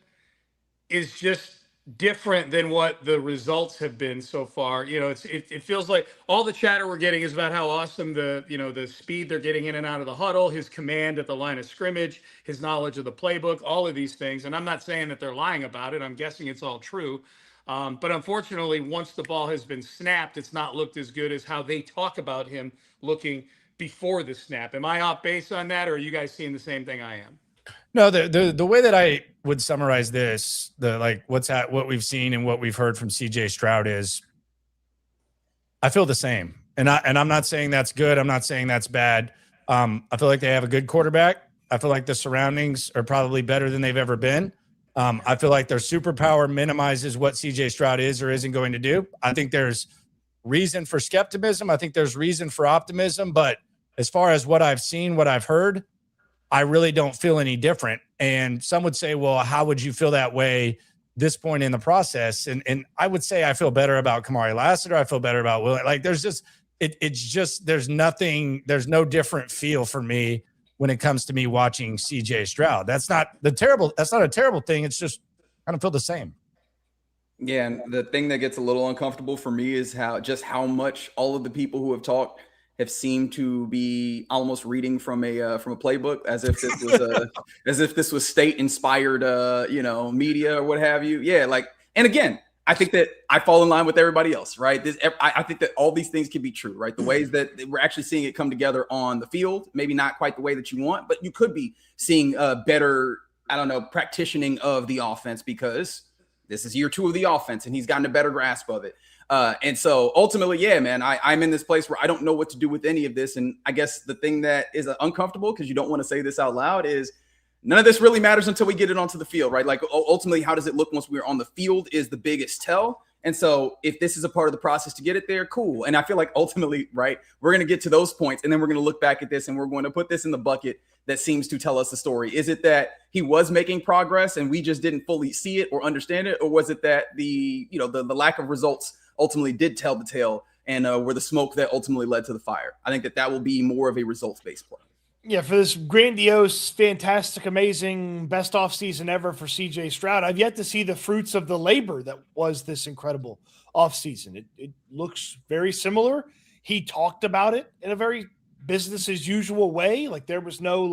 is just different than what the results have been so far. You know, it feels like all the chatter we're getting is about how awesome the speed they're getting in and out of the huddle, his command at the line of scrimmage, his knowledge of the playbook, all of these things. And I'm not saying that they're lying about it. I'm guessing it's all true. But unfortunately, once the ball has been snapped, it's not looked as good as how they talk about him looking before the snap. Am I off base on that, or are you guys seeing the same thing I am? No, the way that I would summarize this, what we've seen and what we've heard from CJ Stroud is, I feel the same. And I'm not saying that's good. I'm not saying that's bad. I feel like they have a good quarterback. I feel like the surroundings are probably better than they've ever been. I feel like their superpower minimizes what CJ Stroud is or isn't going to do. I think there's reason for skepticism. I think there's reason for optimism. But as far as what I've seen, what I've heard, I really don't feel any different. And some would say, well, how would you feel that way this point in the process? And I would say I feel better about Kamari Lassiter. I feel better about Will. Like there's just, there's no different feel for me when it comes to me watching CJ Stroud. That's not a terrible thing. It's just I don't feel the same. Yeah, and the thing that gets a little uncomfortable for me is how much all of the people who have talked have seemed to be almost reading from a playbook, as if this was state inspired, media or what have you. Yeah, and again, I think that I fall in line with everybody else, right? I think that all these things can be true, right? The ways that we're actually seeing it come together on the field, maybe not quite the way that you want, but you could be seeing better, practicing of the offense because this is year 2 of the offense and he's gotten a better grasp of it. And so ultimately, yeah, man, I'm in this place where I don't know what to do with any of this. And I guess the thing that is uncomfortable, because you don't want to say this out loud, is none of this really matters until we get it onto the field, right? Like ultimately, how does it look once we're on the field is the biggest tell. And so if this is a part of the process to get it there, cool. And I feel like ultimately, right, we're going to get to those points and then we're going to look back at this and we're going to put this in the bucket that seems to tell us the story. Is it that he was making progress and we just didn't fully see it or understand it? Or was it that the lack of results ultimately did tell the tale and were the smoke that ultimately led to the fire? I think that will be more of a results-based play. Yeah, for this grandiose, fantastic, amazing, best offseason ever for CJ Stroud, I've yet to see the fruits of the labor that was this incredible offseason. It looks very similar. He talked about it in a very business as usual way. Like there was no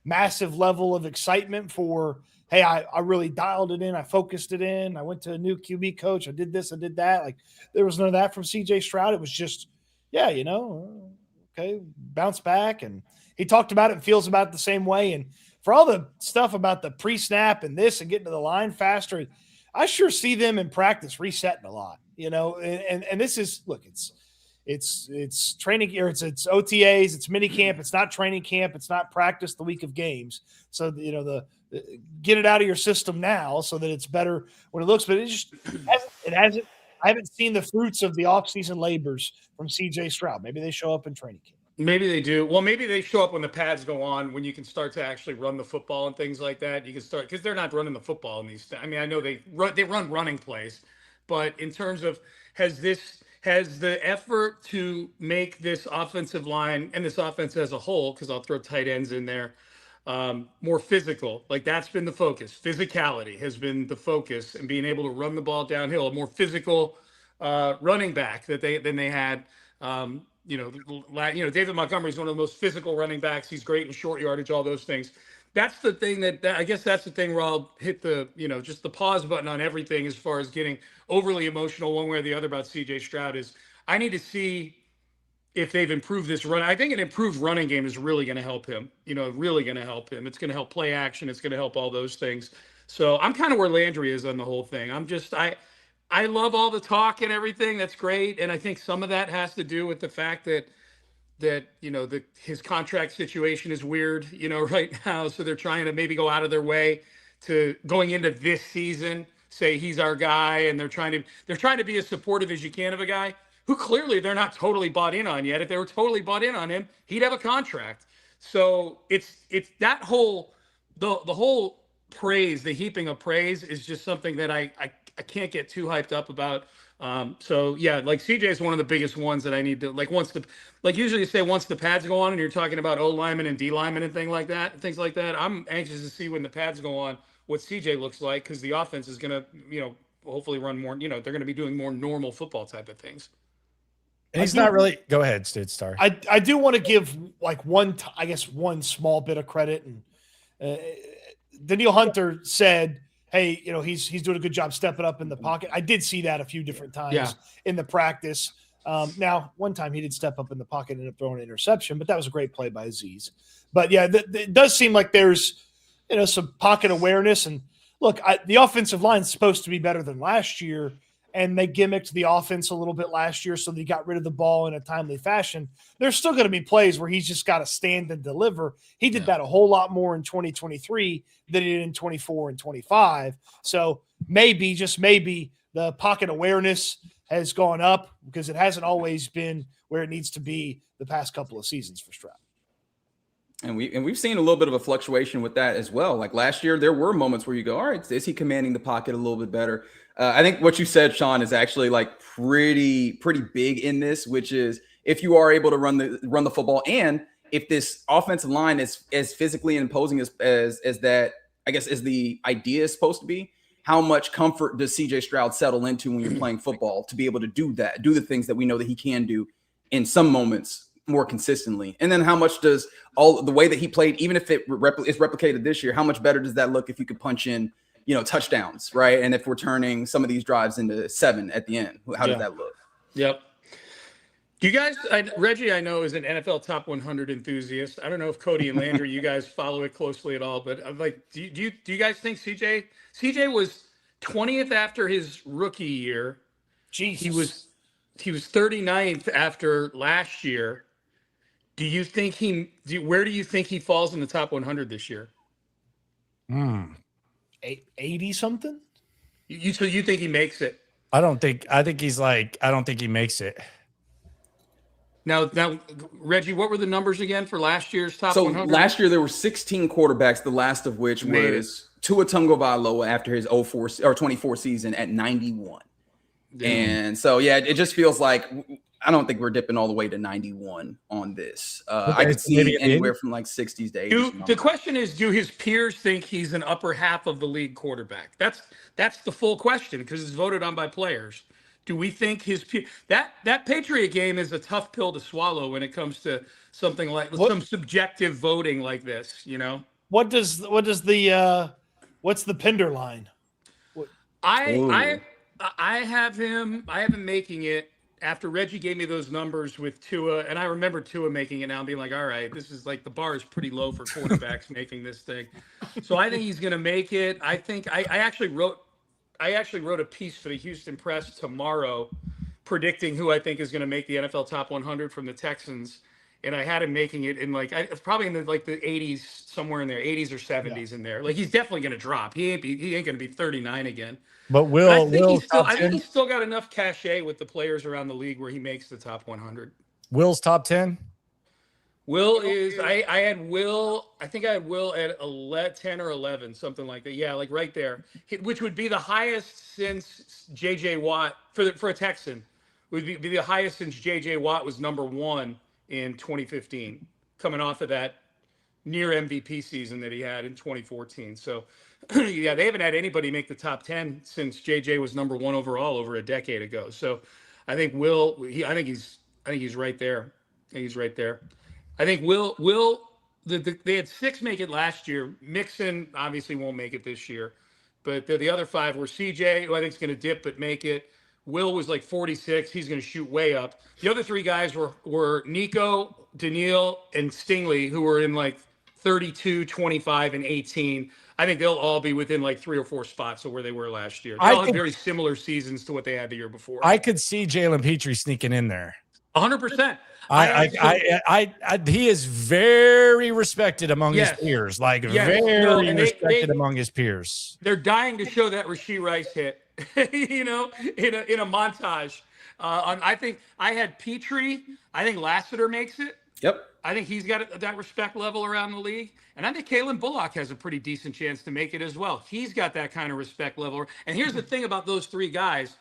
massive level of excitement for, hey, I really dialed it in. I focused it in. I went to a new QB coach. I did this. I did that. Like there was none of that from CJ Stroud. It was just, yeah, okay, bounce back. And he talked about it and feels about it the same way. And for all the stuff about the pre-snap and this and getting to the line faster, I sure see them in practice resetting a lot, and this is, look, it's training, or it's OTAs, it's minicamp, it's not training camp, it's not practice the week of games. So, get it out of your system now so that it's better when it looks, but it hasn't, I haven't seen the fruits of the offseason labors from CJ Stroud. Maybe they show up in training camp. Maybe they do. Well, maybe they show up when the pads go on, when you can start to actually run the football and things like that. You can start, because they're not running the football in these. I mean, I know they run running plays, but in terms of has the effort to make this offensive line and this offense as a whole, because I'll throw tight ends in there, more physical. Like that's been the focus. Physicality has been the focus, and being able to run the ball downhill, a more physical running back than they had. David Montgomery is one of the most physical running backs. He's great in short yardage, all those things. That's the thing that I guess that's the thing where I'll hit the, just the pause button on everything as far as getting overly emotional one way or the other about CJ Stroud is I need to see if they've improved this run. I think an improved running game is really going to help him, really going to help him. It's going to help play action. It's going to help all those things. So I'm kind of where Landry is on the whole thing. I love all the talk and everything. That's great. And I think some of that has to do with the fact that his contract situation is weird, right now. So they're trying to maybe go out of their way to going into this season, say he's our guy. And they're trying to be as supportive as you can of a guy who clearly they're not totally bought in on yet. If they were totally bought in on him, he'd have a contract. So it's that whole, the whole praise, the heaping of praise is just something that I can't get too hyped up about. So yeah, like CJ is one of the biggest ones that I need to usually you say once the pads go on and you're talking about O linemen and D linemen and things like that. I'm anxious to see when the pads go on what CJ looks like because the offense is going to, hopefully run more, they're going to be doing more normal football type of things. And he's not really. Go ahead, Steve Star. I do want to give like one small bit of credit. And Daniil Hunter said, "Hey, he's doing a good job stepping up in the pocket." I did see that a few different times in the practice. Now, one time he did step up in the pocket and ended up throwing an interception, but that was a great play by Azeez. But yeah, it does seem like there's some pocket awareness. And look, the offensive line is supposed to be better than last year. And they gimmicked the offense a little bit last year, so they got rid of the ball in a timely fashion. There's still going to be plays where he's just got to stand and deliver. He did that a whole lot more in 2023 than he did in 24 and 25. So maybe, just maybe, the pocket awareness has gone up because it hasn't always been where it needs to be the past couple of seasons for Stroud. And we've seen a little bit of a fluctuation with that as well. Like last year, there were moments where you go, all right, is he commanding the pocket a little bit better? I think what you said, Sean, is actually like pretty big in this, which is if you are able to run the football, and if this offensive line is as physically imposing as that, I guess, as the idea is supposed to be, how much comfort does CJ Stroud settle into when you're playing football to be able to do the things that we know that he can do in some moments more consistently? And then how much does all the way that he played, even if it is replicated this year, how much better does that look if you could punch in, touchdowns, right? And if we're turning some of these drives into 7 at the end, how does that look? Yep. Do you guys, Reggie, I know, is an NFL top 100 enthusiast. I don't know if Cody and Landry, you guys follow it closely at all, but I'm like, do you guys think CJ was 20th after his rookie year? Jesus. He was 39th after last year. Where do you think he falls in the top 100 this year? 80 something? So you think he makes it? I don't think he makes it. Now, Reggie, what were the numbers again for last year's top 100? Last year there were 16 quarterbacks, the last of which was Tua Tagovailoa after his 24 season at 91. Damn. And so, yeah, it just feels like I don't think we're dipping all the way to 91 on this. I could see anywhere from like 60s to 80s. The question is, do his peers think he's an upper half of the league quarterback? That's the full question because it's voted on by players. Do we think that Patriot game is a tough pill to swallow when it comes to something like some subjective voting like this? What's the Pinder line? I have him making it after Reggie gave me those numbers with Tua, and I remember Tua making it now and being like, all right, this is like the bar is pretty low for quarterbacks making this thing. So I think he's going to make it. I think I actually wrote a piece for the Houston Press tomorrow predicting who I think is going to make the NFL top 100 from the Texans. And I had him making it in probably in the 80s, somewhere in there, 80s or 70s in there. Like he's definitely going to drop. He ain't going to be 39 again. But I think he's still got enough cachet with the players around the league where he makes the top 100. Will's top 10? Will is I had Will. I think I had Will at 10 or 11, something like that. Yeah, like right there, which would be the highest since J.J. Watt for a Texan. Would be the highest since J.J. Watt was number 1 in 2015, coming off of that near MVP season that he had in 2014. So, yeah, they haven't had anybody make the top 10 since JJ was number 1 overall over a decade ago. So, I think I think he's right there. I think he's right there. I think they had 6 make it last year. Mixon obviously won't make it this year, but the other 5 were CJ, who I think is going to dip but make it. Will was like 46. He's going to shoot way up. The other 3 guys were Nico, Daniil, and Stingley, who were in like 32, 25, and 18. I think they'll all be within like 3 or 4 spots of where they were last year. They all have very similar seasons to what they had the year before. I could see Jalen Petrie sneaking in there. 100%. He is very respected among his peers, very respected among his peers. They're dying to show that Rashee Rice hit, in a montage. I think I had Petrie. I think Lassiter makes it. Yep. I think he's got that respect level around the league. And I think Kalen Bullock has a pretty decent chance to make it as well. He's got that kind of respect level. And here's the thing about those 3 guys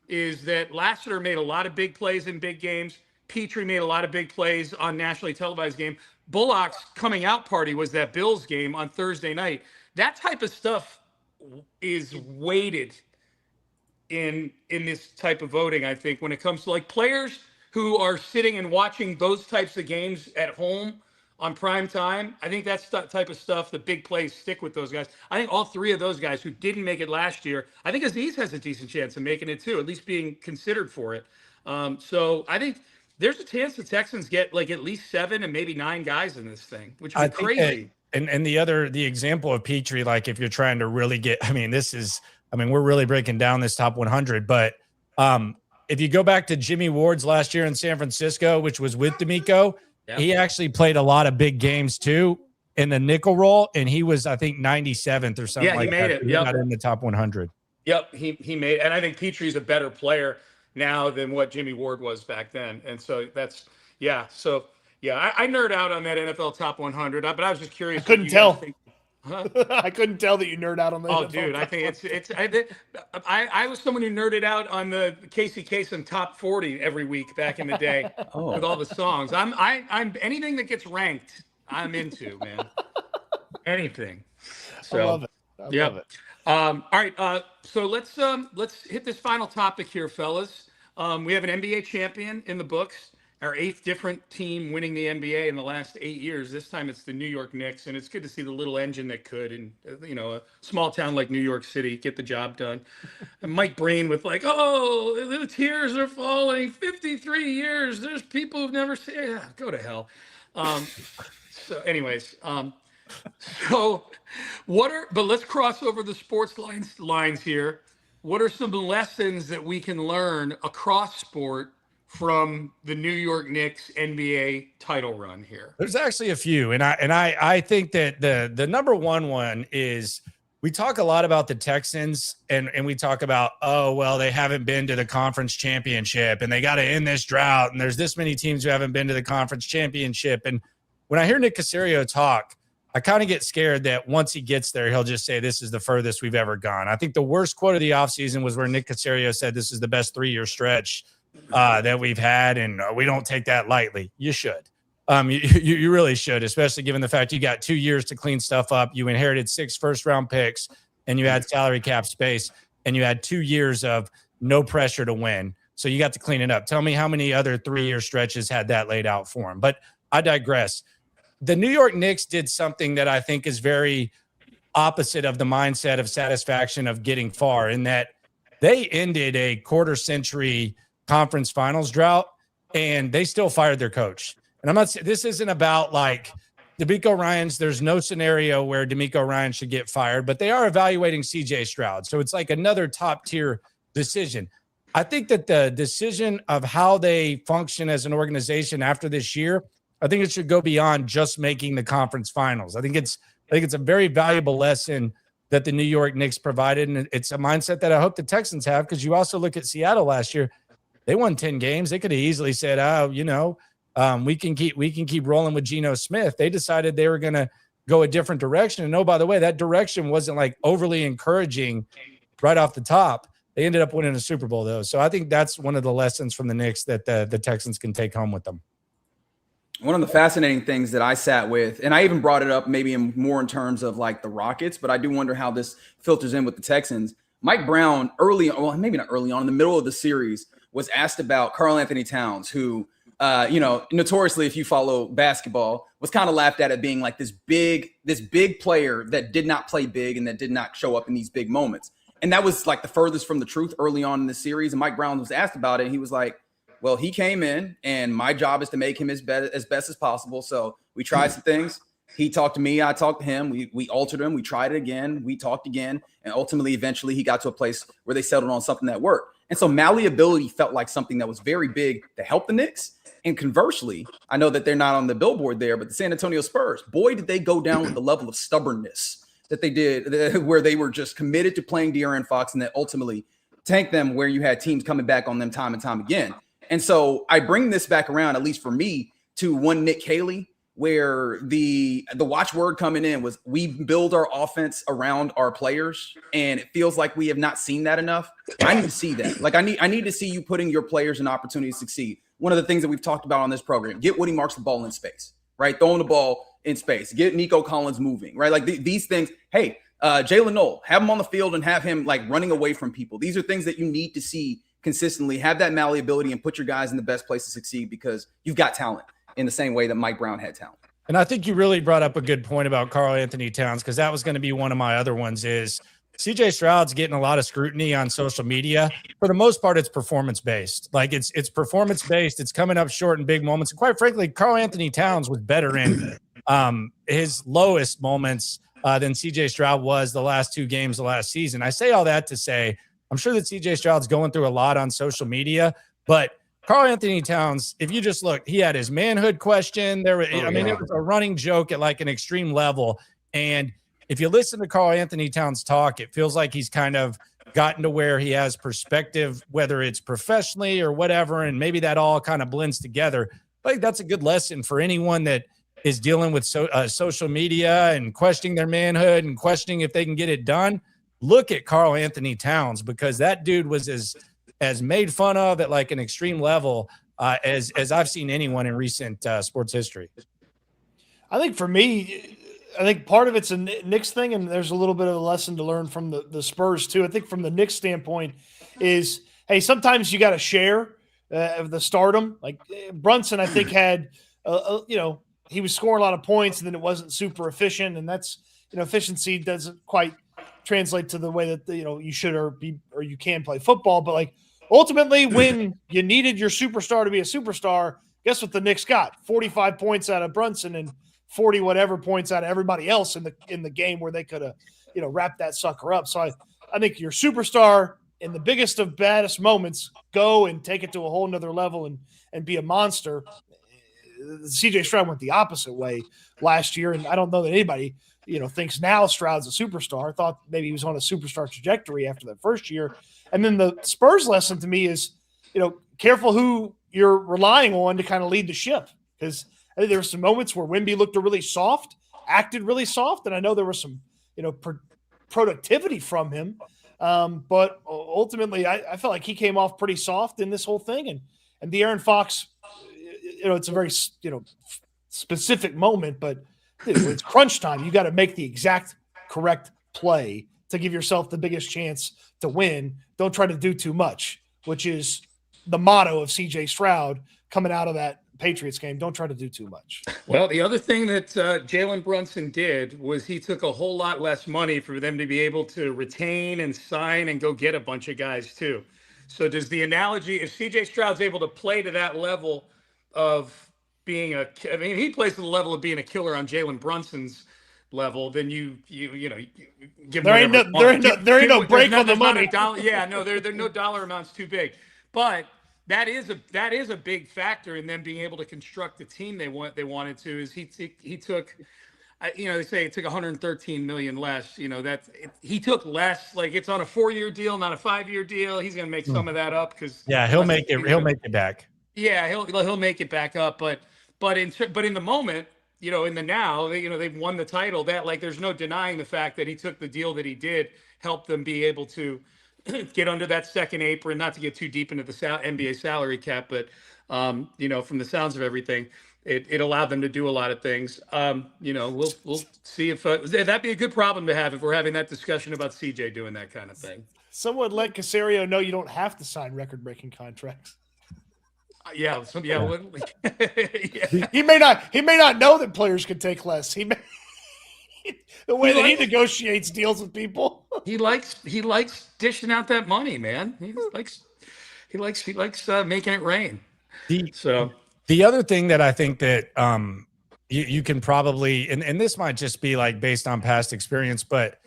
is that Lassiter made a lot of big plays in big games. Petrie made a lot of big plays on nationally televised game. Bullock's coming out party was that Bills game on Thursday night. That type of stuff is weighted in this type of voting, I think, when it comes to like players who are sitting and watching those types of games at home on prime time. I think that's the type of stuff, the big plays stick with those guys. I think all 3 of those guys who didn't make it last year, I think Azeez has a decent chance of making it too, at least being considered for it. So I think there's a chance the Texans get like at least 7 and maybe 9 guys in this thing, which would be crazy. And the example of Petrie, like if you're trying to really get, we're really breaking down this top 100, but if you go back to Jimmy Ward's last year in San Francisco, which was with D'Amico, he actually played a lot of big games too in the nickel role, and he was, I think, 97th or something. Yeah, he made it. He got in the top 100. Yep, he made, and I think Petrie's a better player now than what Jimmy Ward was back then, and so that's I nerd out on that NFL top 100, but I was just curious. I couldn't tell. I couldn't tell that you nerd out on that. Oh, dude, I think I was someone who nerded out on the Casey Kasem top 40 every week back in the day with all the songs. I'm anything that gets ranked, I'm into, man. Anything. So, I love it. I love it. All right. So let's hit this final topic here, fellas. We have an NBA champion in the books. Our 8th different team winning the NBA in the last 8 years. This time it's the New York Knicks, and it's good to see the little engine that could, in a small town like New York City, get the job done. And Mike Breen with like, oh, the tears are falling. 53 years. There's people who've never seen. Yeah, go to hell. So, anyways, but let's cross over the sports lines here. What are some lessons that we can learn across sport from the New York Knicks NBA title run here? There's actually a few, and I think that the number one is, we talk a lot about the Texans, and we talk about, oh, well, they haven't been to the conference championship and they got to end this drought, and there's this many teams who haven't been to the conference championship. And when I hear Nick Caserio talk, I kind of get scared that once he gets there, he'll just say, this is the furthest we've ever gone. I think the worst quote of the offseason was where Nick Caserio said, this is the best 3-year stretch that we've had, and we don't take that lightly. You should. You really should, especially given the fact you got 2 years to clean stuff up. You inherited 6 first-round picks, and you had salary cap space, and you had 2 years of no pressure to win. So you got to clean it up. Tell me how many other 3-year stretches had that laid out for him. But I digress. The New York Knicks did something that I think is very opposite of the mindset of satisfaction of getting far, in that they ended a quarter-century conference finals drought, and they still fired their coach. And I'm not saying this isn't about like D'Amico Ryans. There's no scenario where D'Amico Ryan should get fired, but they are evaluating CJ Stroud. So it's like another top tier decision. I think that the decision of how they function as an organization after this year, I think it should go beyond just making the conference finals. I think it's a very valuable lesson that the New York Knicks provided. And it's a mindset that I hope the Texans have, because you also look at Seattle last year. They won 10 games. They could have easily said, we can keep rolling with Geno Smith. They decided they were going to go a different direction. And oh, by the way, that direction wasn't like overly encouraging right off the top. They ended up winning a Super Bowl, though. So I think that's one of the lessons from the Knicks that the Texans can take home with them. One of the fascinating things that I sat with, and I even brought it up maybe more in terms of like the Rockets, but I do wonder how this filters in with the Texans. Mike Brown maybe not early on, in the middle of the series, was asked about Karl Anthony Towns, who, notoriously, if you follow basketball, was kind of laughed at being like this big player that did not play big and that did not show up in these big moments. And that was like the furthest from the truth early on in the series. And Mike Brown was asked about it. And he was like, well, he came in and my job is to make him as best as possible. So we tried some things. He talked to me. I talked to him. We altered him. We tried it again. We talked again. And ultimately, eventually, he got to a place where they settled on something that worked. And so malleability felt like something that was very big to help the Knicks. And conversely, I know that they're not on the billboard there, but the San Antonio Spurs, boy, did they go down with the level of stubbornness that they did, where they were just committed to playing De'Aaron Fox and that ultimately tanked them, where you had teams coming back on them time and time again. And so I bring this back around, at least for me, to one Nick Haley, where the watchword coming in was we build our offense around our players, and it feels like we have not seen that enough. I need to see that. Like I need to see you putting your players in opportunity to succeed. One of the things that we've talked about on this program, get Woody Marks the ball in space, right? Throwing the ball in space, get Nico Collins moving, right? Like these things. Hey, Jalen Noel, have him on the field and have him like running away from people. These are things that you need to see consistently. Have that malleability and put your guys in the best place to succeed, because you've got talent in the same way that Mike Brown had talent. And I think you really brought up a good point about Karl Anthony Towns, because that was going to be one of my other ones. Is CJ Stroud's getting a lot of scrutiny on social media. For the most part, it's performance-based. Like it's performance-based. It's coming up short in big moments. And quite frankly, Karl Anthony Towns was better in his lowest moments than CJ Stroud was the last two games of last season. I say all that to say, I'm sure that CJ Stroud's going through a lot on social media, but Karl Anthony Towns, if you just look, he had his manhood question. It was a running joke at like an extreme level. And if you listen to Karl Anthony Towns talk, it feels like he's kind of gotten to where he has perspective, whether it's professionally or whatever. And maybe that all kind of blends together. I think that's a good lesson for anyone that is dealing with social media and questioning their manhood and questioning if they can get it done. Look at Karl Anthony Towns, because that dude was as made fun of at like an extreme level as I've seen anyone in recent sports history. I think for me, part of it's a Knicks thing, and there's a little bit of a lesson to learn from the Spurs too. I think from the Knicks standpoint is, hey, sometimes you got to share the stardom. Like Brunson, I think had, he was scoring a lot of points, and then it wasn't super efficient, and that's, efficiency doesn't quite translate to the way that you should or you can play football. But like ultimately, when you needed your superstar to be a superstar, guess what the Knicks got? 45 points out of Brunson and 40 whatever points out of everybody else in the game where they could have wrapped that sucker up. So I think your superstar in the biggest of baddest moments, go and take it to a whole nother level and be a monster. CJ Stroud went the opposite way last year, and I don't know that anybody thinks now Stroud's a superstar. I thought maybe he was on a superstar trajectory after that first year. And then the Spurs lesson to me is, careful who you're relying on to kind of lead the ship, because I think there were some moments where Wemby looked really soft, acted really soft, and I know there was some, productivity from him. But ultimately, I felt like he came off pretty soft in this whole thing. And De'Aaron Fox, it's a very, specific moment, but when it's crunch time, you got to make the exact correct play to give yourself the biggest chance to win. Don't try to do too much, which is the motto of CJ Stroud coming out of that Patriots game. Don't try to do too much. Well, the other thing that Jalen Brunson did was he took a whole lot less money for them to be able to retain and sign and go get a bunch of guys too. So does the analogy, if CJ Stroud's able to play to that level of being he plays to the level of being a killer on Jalen Brunson's level, then you give there ain't no break on the money. There are no dollar amounts too big, but that is a big factor in them being able to construct the team they wanted to. Is he took, they say it took 113 million less. He took less. Like it's on a 4-year deal, not a 5-year deal. He's going to make some of that up because he'll make it back. Yeah, he'll make it back up, but in the moment, in the now, they've won the title. That there's no denying the fact that he took the deal that he did, helped them be able to get under that second apron, not to get too deep into the NBA salary cap, but from the sounds of everything, it allowed them to do a lot of things. We'll see if that'd be a good problem to have if we're having that discussion about CJ doing that kind of thing. Someone let Caserio know you don't have to sign record-breaking contracts. Yeah. He may not know that players can take less. He may the way that he negotiates deals with people. He likes dishing out that money, man. He likes making it rain. The other thing that I think that you can probably, and this might just be like based on past experience, but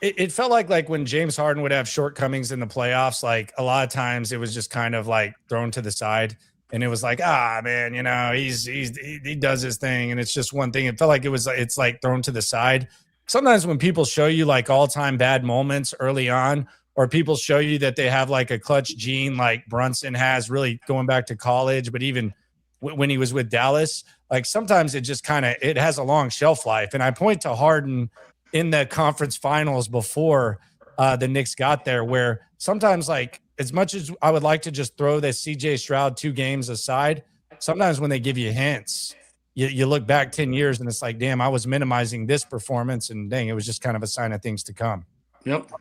it felt like when James Harden would have shortcomings in the playoffs, like a lot of times it was just kind of like thrown to the side, and it was like, man, he does his thing, and it's just one thing. It felt like it's like thrown to the side. Sometimes when people show you like all-time bad moments early on, or people show you that they have like a clutch gene like Brunson has, really going back to college, but even when he was with Dallas, like sometimes it just it has a long shelf life. And I point to Harden in the conference finals before the Knicks got there, where sometimes, like, as much as I would like to just throw the CJ Stroud 2 games aside, sometimes when they give you hints, you look back 10 years and it's like, damn, I was minimizing this performance, and dang, it was just kind of a sign of things to come. Yep.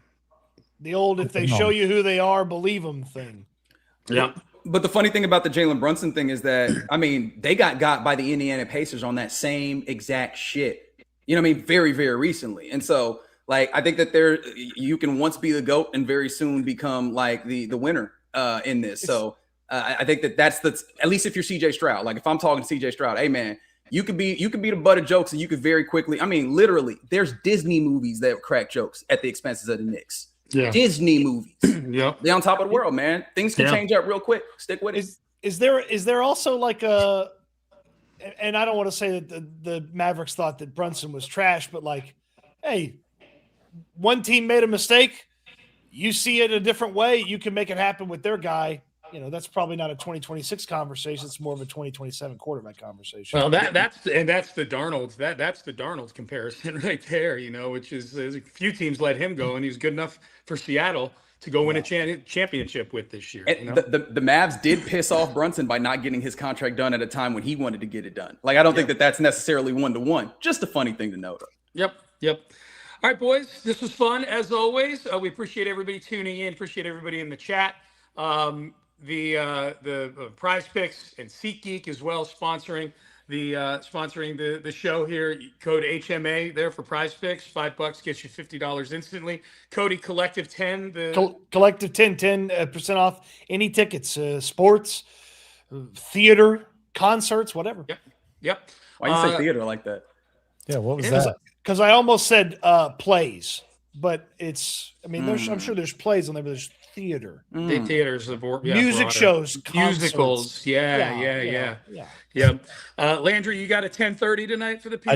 The old, if they show you who they are, believe them thing. Yep. But the funny thing about the Jalen Brunson thing is that, I mean, they got by the Indiana Pacers on that same exact shit. You know what I mean? Very, very recently. And so, like, I think that you can once be the GOAT and very soon become like the winner in this. So I think that's at least if you're CJ Stroud. Like, if I'm talking to CJ Stroud, hey man, you could be the butt of jokes, and you could very quickly. I mean, literally, there's Disney movies that crack jokes at the expenses of the Knicks. Yeah. Disney movies. Yeah, they're on top of the world, man. Things can change up real quick. Stick with it. Is there also like a? And I don't want to say that the Mavericks thought that Brunson was trash, but like, hey, one team made a mistake. You see it a different way. You can make it happen with their guy. You know, that's probably not a 2026 conversation. It's more of a 2027 quarterback conversation. Well, that's the Darnold. That's the Darnold comparison right there. You know, which is a few teams let him go, and he was good enough for Seattle to go win a championship with this year. You know? The Mavs did piss off Brunson by not getting his contract done at a time when he wanted to get it done. Like, I don't think that's necessarily 1-to-1. Just a funny thing to note. Yep. All right, boys, this was fun as always. We appreciate everybody tuning in. Appreciate everybody in the chat. The Prize Picks and SeatGeek as well sponsoring the show here. Code HMA there for Prize Picks. $5 gets you $50 instantly. Cody, Collective 10. Collective 10% off any tickets, sports, theater, concerts, whatever. Yep. Why you say theater like that? Yeah, what was that? Because I almost said plays, but it's. I mean, I'm sure there's plays on there, but there's theater. Theaters, music shows, musicals. Yeah. Landry, you got a 10:30 tonight for the people?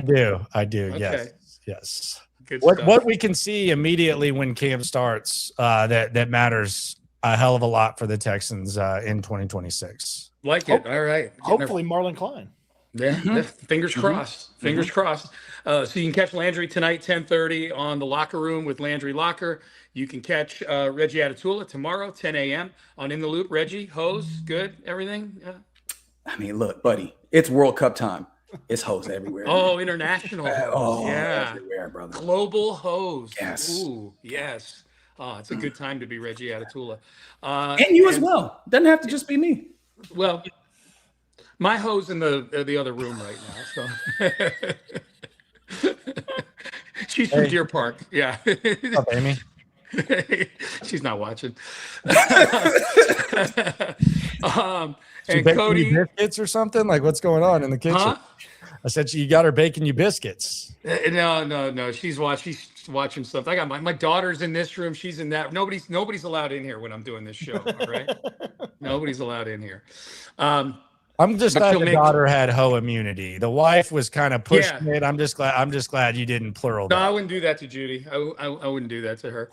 I do. Okay. Yes. Good what stuff. we can see immediately when camp starts that matters a hell of a lot for the Texans in 2026. Like it. All right. Hopefully, Marlon Klein. Yeah. Fingers crossed. Fingers crossed. So you can catch Landry tonight, 10:30 on the Locker Room with Landry Locker. You can catch Reggie Atatula tomorrow, 10 a.m. on In the Loop. Reggie, hose, good, everything? Yeah. I mean, look, buddy, it's World Cup time. It's hose everywhere. Oh, international hose. Yeah. Everywhere, brother. Global hose. Yes. Ooh, yes. Oh, it's a good time to be Reggie Atatula. And you as well. Doesn't have to just be me. Well, my hose in the other room right now. So she's from Deer Park. Yeah. What's up, Amy? She's not watching. And Cody, biscuits or something? Like, what's going on in the kitchen? Huh? I said you got her baking you biscuits. No. She's watching stuff. I got my daughter's in this room. She's in that. Nobody's allowed in here when I'm doing this show. All right. Nobody's allowed in here. I'm just glad the daughter had hoe immunity. The wife was kind of pushing it. I'm just glad you didn't plural that. No, I wouldn't do that to Judy. I wouldn't do that to her.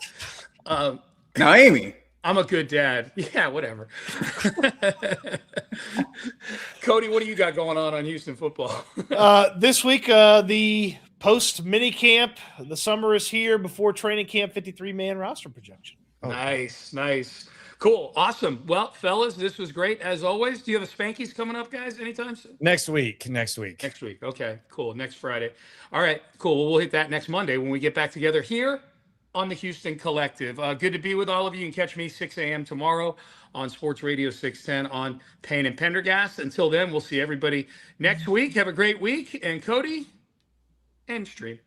Now, Amy. I'm a good dad. Yeah, whatever. Cody, what do you got going on Houston football? This week, the post minicamp, the summer is here before training camp, 53-man roster projection. Nice. Cool. Awesome. Well, fellas, this was great as always. Do you have a Spankies coming up, guys, anytime soon? Next week. Next week. Next week. Okay, cool. Next Friday. All right, cool. Well, we'll hit that next Monday when we get back together here on the Houston Collective. Good to be with all of you. You can catch me 6 a.m. tomorrow on Sports Radio 610 on Payne and Pendergast. Until then, we'll see everybody next week. Have a great week. And Cody, end stream.